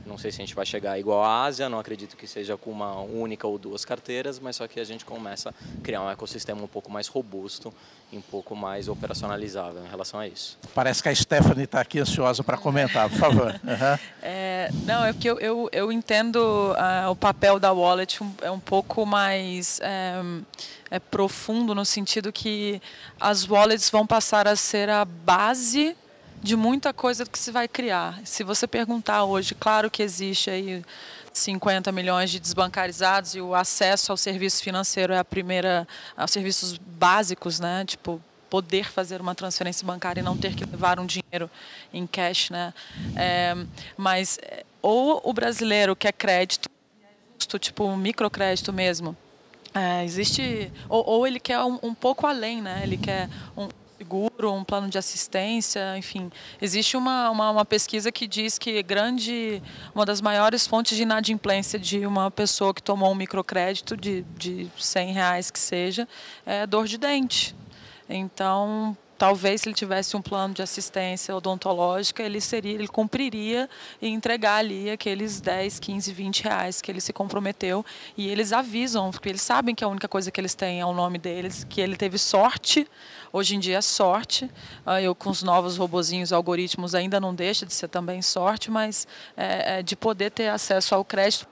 não sei se a gente vai chegar igual à Ásia, não acredito que seja com uma única ou duas carteiras, mas só que a gente começa a criar um ecossistema um pouco mais robusto, um pouco mais operacionalizável em relação a isso. Parece que a Stephanie está aqui ansiosa para comentar, por favor. Não, é porque eu entendo o papel da wallet é um pouco mais profundo, no sentido que as wallets vão passar a ser a base de muita coisa que se vai criar. Se você perguntar hoje, claro que existe aí 50 milhões de desbancarizados e o acesso ao serviço financeiro é aos serviços básicos, né? Tipo, poder fazer uma transferência bancária e não ter que levar um dinheiro em cash, né? Mas ou o brasileiro quer crédito, tipo um microcrédito mesmo, existe, ou ele quer um pouco além, né? Ele quer um seguro, um plano de assistência, enfim. Existe uma pesquisa que diz que uma das maiores fontes de inadimplência de uma pessoa que tomou um microcrédito de R$100 que seja, é dor de dente. Então, talvez se ele tivesse um plano de assistência odontológica, ele cumpriria e entregar ali aqueles 10, 15, 20 reais que ele se comprometeu. E eles avisam, porque eles sabem que a única coisa que eles têm é o nome deles, que ele teve sorte. Hoje em dia é sorte, eu com os novos robozinhos, algoritmos, ainda não deixa de ser também sorte, mas de poder ter acesso ao crédito.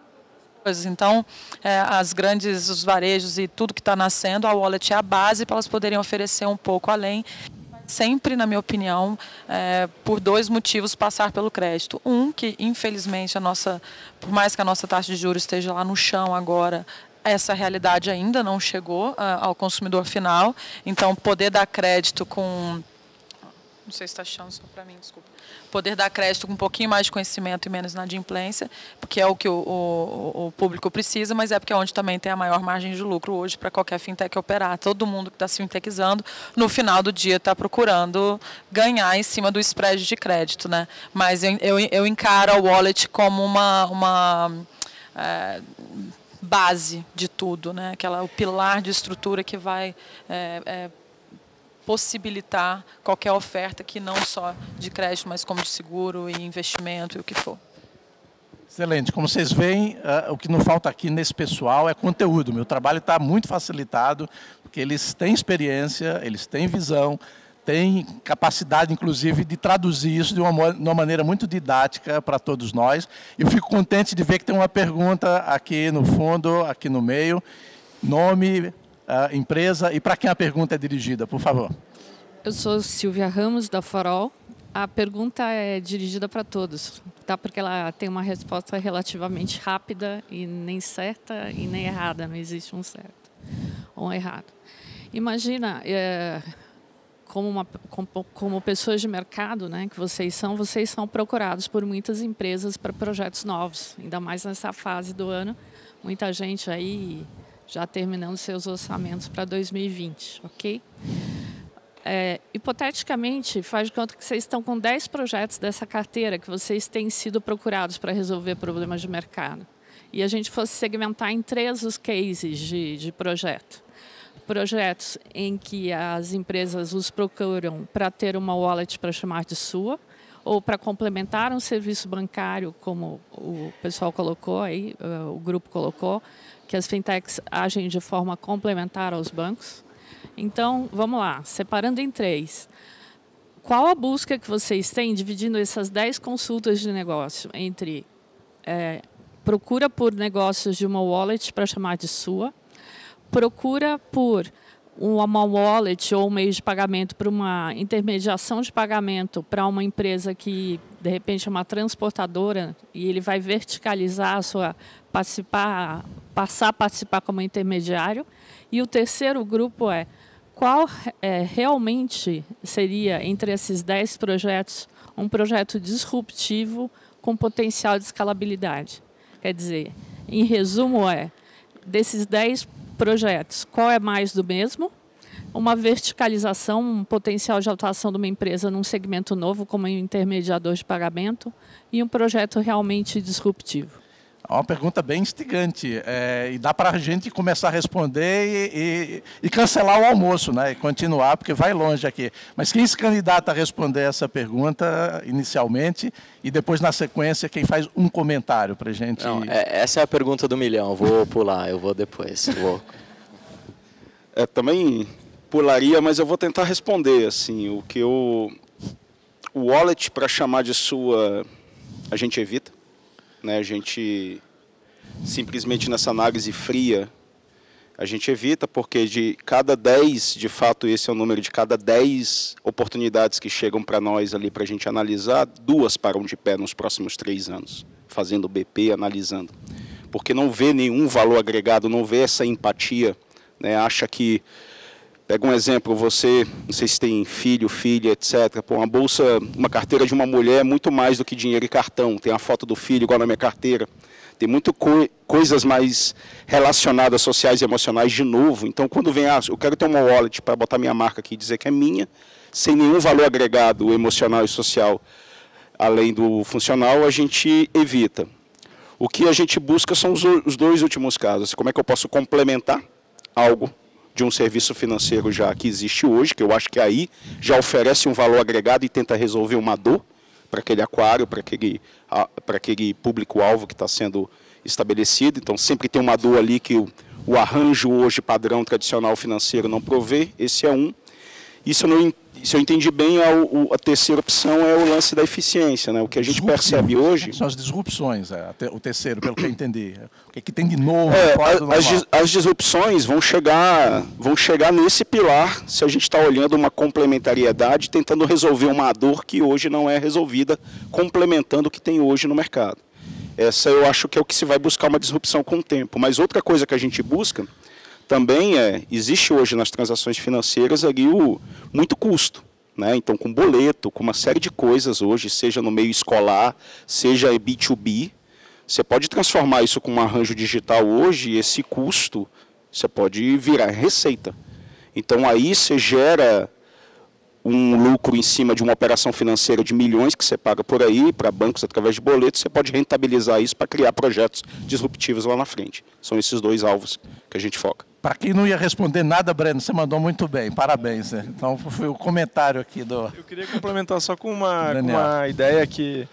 Então, os varejos e tudo que está nascendo, a wallet é a base para elas poderem oferecer um pouco além. Sempre, na minha opinião, por dois motivos passar pelo crédito. Um, que infelizmente por mais que a nossa taxa de juros esteja lá no chão agora, essa realidade ainda não chegou ao consumidor final. Então, poder dar crédito com... Não sei se está achando só para mim, desculpa. Poder dar crédito com um pouquinho mais de conhecimento e menos inadimplência, porque é o que o público precisa, mas é porque é onde também tem a maior margem de lucro hoje para qualquer fintech operar. Todo mundo que está se fintechizando, no final do dia, está procurando ganhar em cima do spread de crédito, né? Mas eu encaro a wallet como uma base de tudo, né? O pilar de estrutura que vai possibilitar qualquer oferta que não só de crédito, mas como de seguro e investimento e o que for. Excelente. Como vocês veem, o que não falta aqui nesse pessoal é conteúdo. Meu trabalho está muito facilitado, porque eles têm experiência, eles têm visão, têm capacidade, inclusive, de traduzir isso de uma maneira muito didática para todos nós. Eu fico contente de ver que tem uma pergunta aqui no fundo, aqui no meio. Nome, empresa e para quem a pergunta é dirigida, por favor. Eu sou Silvia Ramos, da Farol. A pergunta é dirigida para todos, tá? Porque ela tem uma resposta relativamente rápida e nem certa e nem errada, não existe um certo ou um errado. Imagina, como pessoas de mercado, né, que vocês são procurados por muitas empresas para projetos novos, ainda mais nessa fase do ano, muita gente aí já terminando seus orçamentos para 2020, ok? Hipoteticamente, faz de conta que vocês estão com 10 projetos dessa carteira que vocês têm sido procurados para resolver problemas de mercado. E a gente fosse segmentar em 3 os cases de projeto. Projetos em que as empresas os procuram para ter uma wallet para chamar de sua, ou para complementar um serviço bancário, como o pessoal colocou aí, o grupo colocou, que as fintechs agem de forma complementar aos bancos. Então, vamos lá, separando em 3. Qual a busca que vocês têm, dividindo essas 10 consultas de negócio, entre procura por negócios de uma wallet para chamar de sua, procura por uma wallet ou um meio de pagamento para uma intermediação de pagamento para uma empresa que, de repente, é uma transportadora e ele vai verticalizar a sua passar a participar como intermediário. E o terceiro grupo qual realmente seria, entre esses 10 projetos, um projeto disruptivo com potencial de escalabilidade. Quer dizer, em resumo, desses 10 projetos, qual é mais do mesmo? Uma verticalização, um potencial de atuação de uma empresa num segmento novo, como um intermediador de pagamento, e um projeto realmente disruptivo. É uma pergunta bem instigante, e dá para a gente começar a responder e cancelar o almoço, né? E continuar, porque vai longe aqui. Mas quem se candidata a responder essa pergunta inicialmente e depois, na sequência, quem faz um comentário para a gente... Não, essa é a pergunta do milhão, eu vou pular, eu vou depois. Também pularia, mas eu vou tentar responder. Assim, o wallet, para chamar de sua, a gente evita. Né, a gente, simplesmente nessa análise fria, a gente evita, porque de cada 10, de fato esse é o número, de cada 10 oportunidades que chegam para nós ali para a gente analisar, 2 param de pé nos próximos 3 anos, fazendo BP, analisando. Porque não vê nenhum valor agregado, não vê essa empatia, né, acha que... Pega um exemplo, você, não sei se tem filho, filha, etc. Pô, uma bolsa, uma carteira de uma mulher é muito mais do que dinheiro e cartão. Tem a foto do filho igual na minha carteira. Tem muito coisas mais relacionadas, sociais e emocionais de novo. Então, quando vem, eu quero ter uma wallet para botar minha marca aqui e dizer que é minha, sem nenhum valor agregado emocional e social, além do funcional, a gente evita. O que a gente busca são os 2 últimos casos. Como é que eu posso complementar algo de um serviço financeiro já que existe hoje, que eu acho que aí já oferece um valor agregado e tenta resolver uma dor para aquele aquário, para aquele público-alvo que está sendo estabelecido. Então, sempre tem uma dor ali que o arranjo hoje padrão tradicional financeiro não provê. Esse é um. E se eu entendi bem, a terceira opção é o lance da eficiência, né? O que a gente percebe hoje... São as disrupções, o terceiro, pelo que eu entendi. O que tem de novo? As disrupções vão chegar nesse pilar, se a gente está olhando uma complementariedade, tentando resolver uma dor que hoje não é resolvida, complementando o que tem hoje no mercado. Essa eu acho que é o que se vai buscar uma disrupção com o tempo. Mas outra coisa que a gente busca... Também existe hoje nas transações financeiras ali muito custo, né? Então, com boleto, com uma série de coisas hoje, seja no meio escolar, seja B2B, você pode transformar isso com um arranjo digital hoje e esse custo você pode virar receita. Então, aí você gera um lucro em cima de uma operação financeira de milhões que você paga por aí, para bancos através de boletos, você pode rentabilizar isso para criar projetos disruptivos lá na frente. São esses 2 alvos que a gente foca. Para quem não ia responder nada, Breno, você mandou muito bem, parabéns. Né? Então, foi o comentário aqui do... Eu queria complementar só com uma ideia que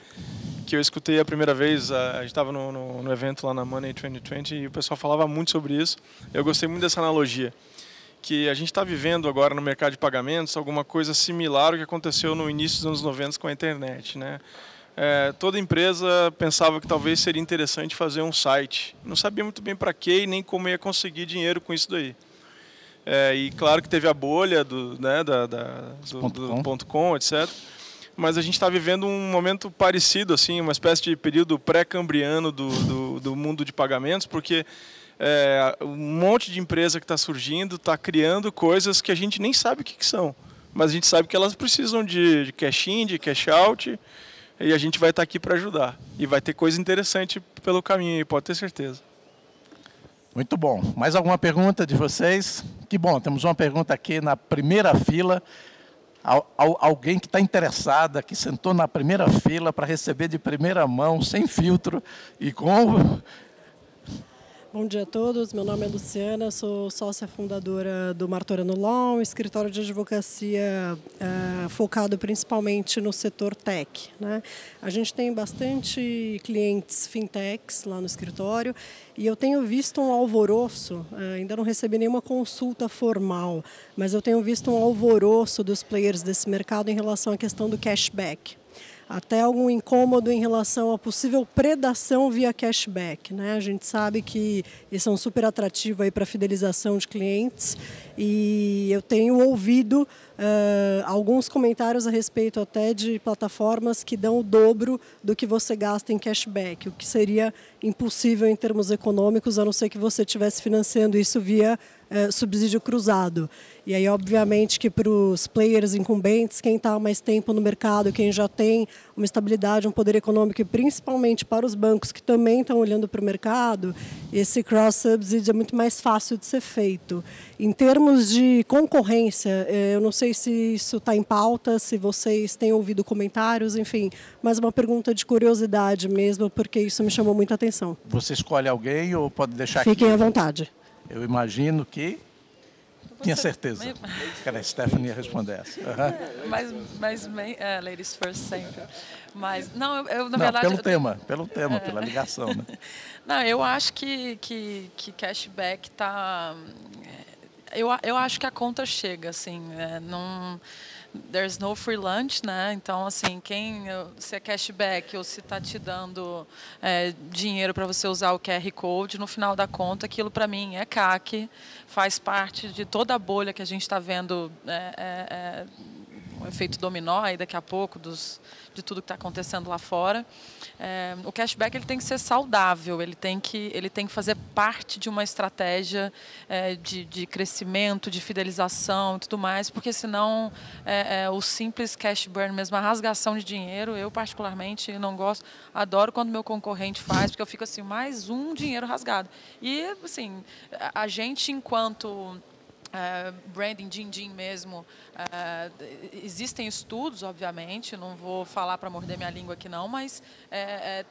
que eu escutei a primeira vez, a gente estava no evento lá na Money 2020 e o pessoal falava muito sobre isso. Eu gostei muito dessa analogia, que a gente está vivendo agora no mercado de pagamentos alguma coisa similar ao que aconteceu no início dos anos 90 com a internet, né? Toda empresa pensava que talvez seria interessante fazer um site. Não sabia muito bem para quê e nem como ia conseguir dinheiro com isso daí. E claro que teve a bolha do .com, etc. Mas a gente está vivendo um momento parecido, assim, uma espécie de período pré-cambriano do mundo de pagamentos, porque um monte de empresa que está surgindo está criando coisas que a gente nem sabe o que são. Mas a gente sabe que elas precisam de cash-in, de cash-out, e a gente vai estar aqui para ajudar. E vai ter coisa interessante pelo caminho, pode ter certeza. Muito bom. Mais alguma pergunta de vocês? Que bom, temos uma pergunta aqui na primeira fila. Alguém que está interessada, que sentou na primeira fila para receber de primeira mão, sem filtro e com... Bom dia a todos, meu nome é Luciana, sou sócia fundadora do Martorano Law, um escritório de advocacia focado principalmente no setor tech, né? A gente tem bastante clientes fintechs lá no escritório e eu tenho visto um alvoroço, ainda não recebi nenhuma consulta formal, mas eu tenho visto um alvoroço dos players desse mercado em relação à questão do cashback. Até algum incômodo em relação à possível predação via cashback, né? A gente sabe que isso é um super atrativo para a fidelização de clientes e eu tenho ouvido alguns comentários a respeito até de plataformas que dão o dobro do que você gasta em cashback, o que seria impossível em termos econômicos, a não ser que você estivesse financiando isso via subsídio cruzado. E aí, obviamente, que para os players incumbentes, quem está há mais tempo no mercado, quem já tem uma estabilidade, um poder econômico, e principalmente para os bancos que também estão olhando para o mercado, esse cross-subsidy é muito mais fácil de ser feito. Em termos de concorrência, eu não sei se isso está em pauta, se vocês têm ouvido comentários, enfim, mas uma pergunta de curiosidade mesmo, porque isso me chamou muita atenção. Você escolhe alguém ou pode deixar aqui? Fiquem à vontade. Eu imagino que... Tinha certeza que a Stephanie ia responder essa. Ladies first sempre. Mas, não, eu na verdade... Pelo tema, pela ligação, né? Não, eu acho que cashback está... Eu acho que a conta chega, assim, não... There's no free lunch, né? Então, assim, se é cashback ou se está te dando dinheiro para você usar o QR Code, no final da conta, aquilo para mim é CAC, faz parte de toda a bolha que a gente está vendo, o efeito dominó aí daqui a pouco de tudo que está acontecendo lá fora. O cashback ele tem que ser saudável, ele tem que fazer parte de uma estratégia de crescimento, de fidelização e tudo mais, porque senão o simples cash burn, mesmo a rasgação de dinheiro, eu particularmente não gosto, adoro quando meu concorrente faz, porque eu fico assim, mais um dinheiro rasgado. E assim, a gente enquanto... branding, din-din mesmo, existem estudos, obviamente, não vou falar para morder minha língua aqui não, mas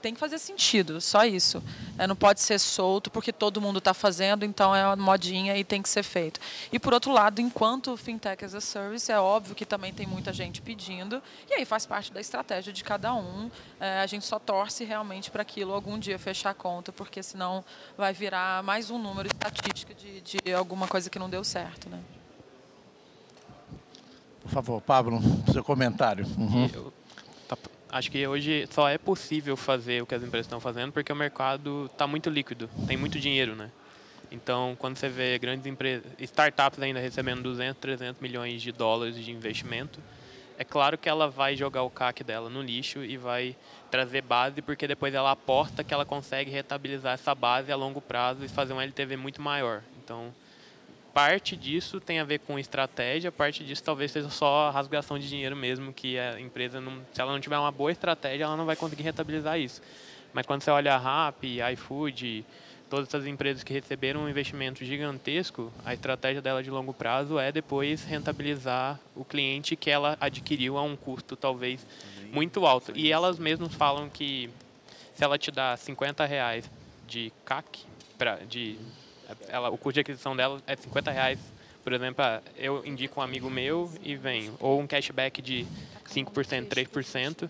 tem que fazer sentido, só isso. Não pode ser solto porque todo mundo está fazendo, então é uma modinha e tem que ser feito. E por outro lado, enquanto Fintech as a Service, é óbvio que também tem muita gente pedindo, e aí faz parte da estratégia de cada um. A gente só torce realmente para aquilo algum dia fechar a conta, porque senão vai virar mais um número estatístico de alguma coisa que não deu certo. Né? Por favor, Pablo, seu comentário. Acho que hoje só é possível fazer o que as empresas estão fazendo porque o mercado está muito líquido, tem muito dinheiro, né? Então, quando você vê grandes empresas, startups ainda recebendo 200, 300 milhões de dólares de investimento, é claro que ela vai jogar o CAC dela no lixo e vai trazer base, porque depois ela aposta que ela consegue rentabilizar essa base a longo prazo e fazer um LTV muito maior. Então, parte disso tem a ver com estratégia, parte disso talvez seja só a rasgação de dinheiro mesmo, que a empresa, se ela não tiver uma boa estratégia, ela não vai conseguir rentabilizar isso. Mas quando você olha a Rappi, iFood, todas essas empresas que receberam um investimento gigantesco, a estratégia dela de longo prazo é depois rentabilizar o cliente que ela adquiriu a um custo talvez muito alto. E elas mesmas falam que se ela te dá R$50 de CAC, o custo de aquisição dela é R$50, por exemplo, eu indico um amigo meu e vem, ou um cashback de 5%, 3%,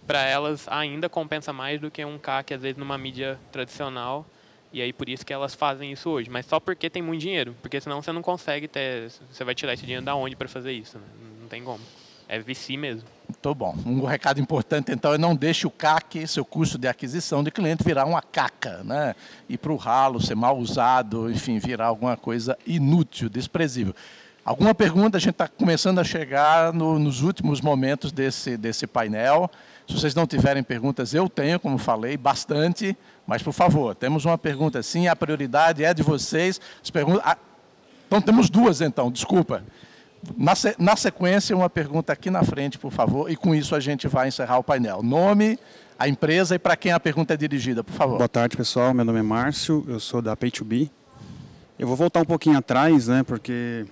para elas ainda compensa mais do que um CAC, às vezes, numa mídia tradicional. E aí por isso que elas fazem isso hoje. Mas só porque tem muito dinheiro. Porque senão você não consegue ter... Você vai tirar esse dinheiro da onde para fazer isso, né? Não tem como. É VC mesmo. Muito bom. Um recado importante, então, é não deixe o CAC, seu custo de aquisição de cliente, virar uma caca, né? Ir para o ralo, ser mal usado, enfim, virar alguma coisa inútil, desprezível. Alguma pergunta? A gente está começando a chegar nos últimos momentos desse painel. Se vocês não tiverem perguntas, eu tenho, como falei, bastante. Mas, por favor, temos uma pergunta sim, a prioridade é de vocês. As perguntas... Então, temos duas, então, desculpa. Na sequência, uma pergunta aqui na frente, por favor, e com isso a gente vai encerrar o painel. Nome, a empresa e para quem a pergunta é dirigida, por favor. Boa tarde, pessoal. Meu nome é Márcio, eu sou da Pay2B. Eu vou voltar um pouquinho atrás, né, porque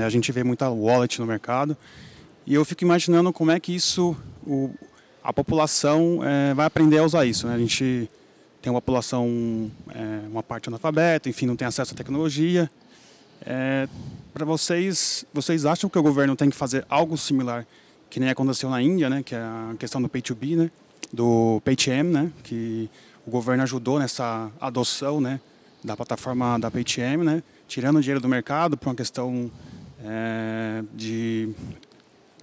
a gente vê muita wallet no mercado, e eu fico imaginando como é que isso, a população vai aprender a usar isso, né? A gente tem uma população, uma parte analfabeta, enfim, não tem acesso à tecnologia. Para vocês acham que o governo tem que fazer algo similar que nem aconteceu na Índia, né, que é a questão do Pay2B, né, do Paytm, né, que o governo ajudou nessa adoção, né, da plataforma da Paytm, né, tirando o dinheiro do mercado por uma questão de...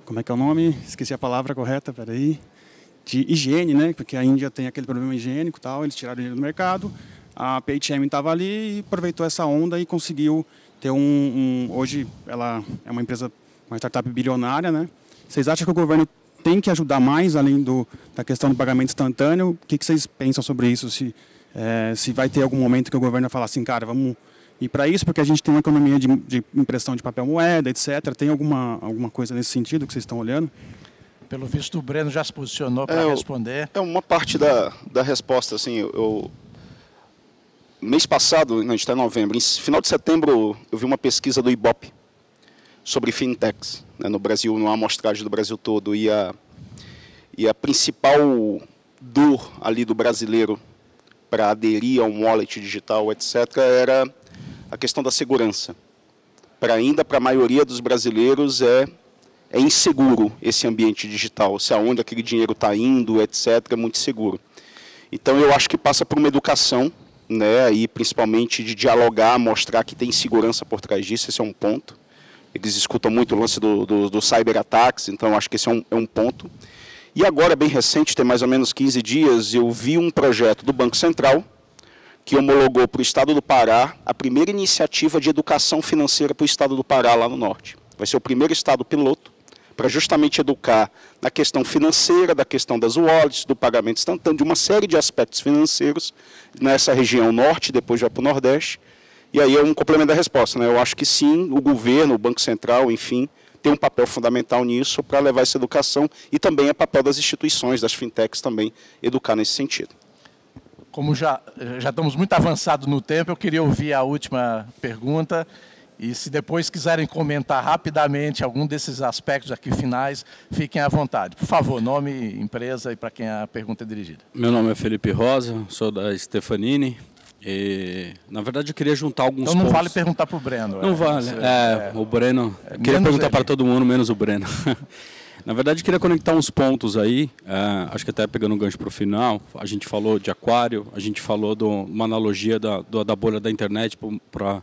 Como é que é o nome? Esqueci a palavra correta, peraí. De higiene, né, porque a Índia tem aquele problema higiênico e tal, eles tiraram o dinheiro do mercado, a Paytm estava ali e aproveitou essa onda e conseguiu ter hoje ela é uma empresa, uma startup bilionária, né? Vocês acham que o governo tem que ajudar mais, além da questão do pagamento instantâneo? O que vocês pensam sobre isso? Se vai ter algum momento que o governo vai falar assim, cara, vamos ir para isso, porque a gente tem uma economia de impressão de papel moeda, etc. Tem alguma coisa nesse sentido que vocês estão olhando? Pelo visto, o Breno já se posicionou para responder. É uma parte da resposta, assim, mês passado, a gente está em novembro, em final de setembro, eu vi uma pesquisa do Ibope sobre fintechs, né, no Brasil, numa amostragem do Brasil todo, e a principal dor ali do brasileiro para aderir a um wallet digital, etc., era a questão da segurança. Para a maioria dos brasileiros é inseguro esse ambiente digital, se aonde aquele dinheiro está indo, etc., é muito seguro. Então eu acho que passa por uma educação, né, e principalmente de dialogar, mostrar que tem segurança por trás disso, esse é um ponto. Eles escutam muito o lance do cyberataques, então acho que esse é um ponto. E agora, bem recente, tem mais ou menos 15 dias, eu vi um projeto do Banco Central que homologou para o Estado do Pará a primeira iniciativa de educação financeira para o Estado do Pará, lá no norte. Vai ser o primeiro Estado piloto para justamente educar na questão financeira, da questão das wallets, do pagamento instantâneo, de uma série de aspectos financeiros nessa região norte, depois vai para o nordeste. E aí é um complemento da resposta, né? Eu acho que sim, o governo, o Banco Central, enfim, tem um papel fundamental nisso para levar essa educação, e também é papel das instituições, das fintechs também, educar nesse sentido. Como já estamos muito avançados no tempo, eu queria ouvir a última pergunta. E se depois quiserem comentar rapidamente algum desses aspectos aqui finais, fiquem à vontade. Por favor, nome, empresa e para quem a pergunta é dirigida. Meu nome é Felipe Rosa, sou da Stefanini. E, na verdade, eu queria juntar alguns pontos. Então não vale perguntar para o Breno. Não vale. O Breno... queria perguntar para todo mundo, menos o Breno. Na verdade, eu queria conectar uns pontos aí, acho que até pegando um gancho para o final. A gente falou de aquário, a gente falou de uma analogia da bolha da internet para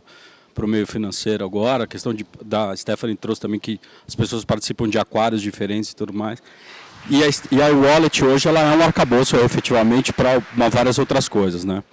o meio financeiro agora. A questão da Stephanie trouxe também que as pessoas participam de aquários diferentes e tudo mais. E a wallet hoje ela é um arcabouço efetivamente para várias outras coisas, né?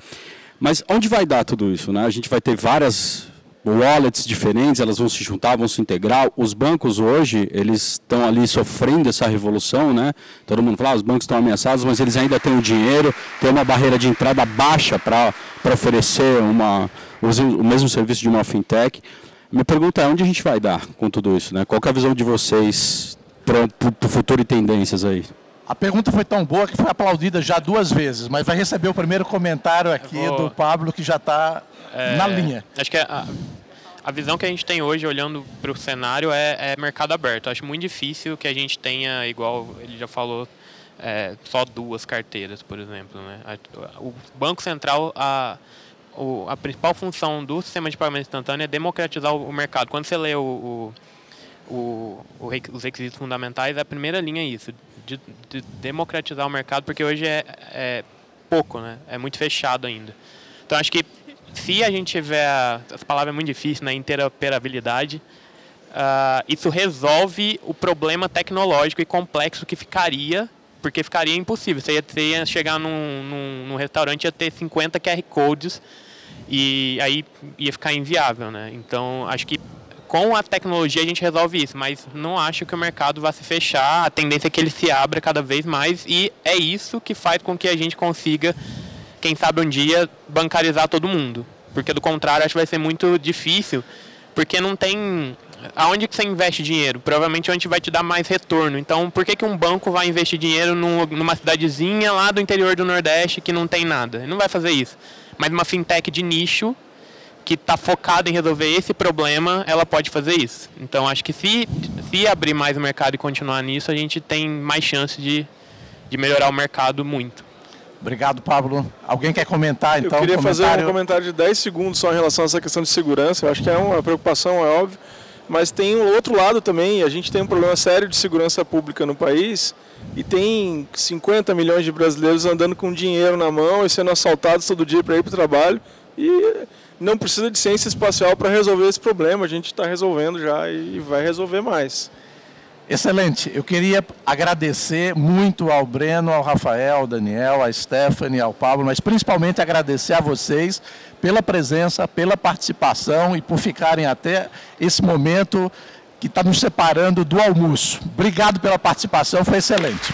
Mas onde vai dar tudo isso, né? A gente vai ter várias wallets diferentes, elas vão se juntar, vão se integrar. Os bancos hoje, eles estão ali sofrendo essa revolução, né? Todo mundo fala, os bancos estão ameaçados, mas eles ainda têm o dinheiro, tem uma barreira de entrada baixa para oferecer o mesmo serviço de uma fintech. Minha pergunta é, onde a gente vai dar com tudo isso, né? Qual que é a visão de vocês para o futuro e tendências aí? A pergunta foi tão boa que foi aplaudida já 2 vezes, mas vai receber o primeiro comentário aqui do Pablo, que já está na linha. Acho que a visão que a gente tem hoje, olhando para o cenário, é mercado aberto. Acho muito difícil que a gente tenha, igual ele já falou, só 2 carteiras, por exemplo, né? O Banco Central, a principal função do sistema de pagamento instantâneo é democratizar o mercado. Quando você lê os requisitos fundamentais, a primeira linha é isso, de democratizar o mercado, porque hoje é pouco, né? É muito fechado ainda. Então, acho que se a gente tiver, essa palavra é muito difícil, né? Interoperabilidade, isso resolve o problema tecnológico e complexo que ficaria, porque ficaria impossível. Você ia chegar num restaurante e ia ter 50 QR Codes e aí ia ficar inviável, né? Então, acho que com a tecnologia a gente resolve isso, mas não acho que o mercado vá se fechar, a tendência é que ele se abra cada vez mais e é isso que faz com que a gente consiga, quem sabe um dia, bancarizar todo mundo. Porque do contrário, acho que vai ser muito difícil, porque não tem... Aonde que você investe dinheiro? Provavelmente onde vai te dar mais retorno. Então, por que um banco vai investir dinheiro numa cidadezinha lá do interior do Nordeste que não tem nada? Ele não vai fazer isso. Mas uma fintech de nicho, que está focada em resolver esse problema, ela pode fazer isso. Então, acho que se abrir mais o mercado e continuar nisso, a gente tem mais chance de melhorar o mercado muito. Obrigado, Pablo. Alguém quer comentar, então? Eu queria fazer um comentário de 10 segundos só em relação a essa questão de segurança. Eu acho que é uma preocupação, é óbvio, mas tem um outro lado também. A gente tem um problema sério de segurança pública no país e tem 50 milhões de brasileiros andando com dinheiro na mão e sendo assaltados todo dia para ir para o trabalho e não precisa de ciência espacial para resolver esse problema. A gente está resolvendo já e vai resolver mais. Excelente. Eu queria agradecer muito ao Breno, ao Rafael, ao Daniel, à Stephanie, ao Pablo, mas principalmente agradecer a vocês pela presença, pela participação e por ficarem até esse momento que está nos separando do almoço. Obrigado pela participação, foi excelente.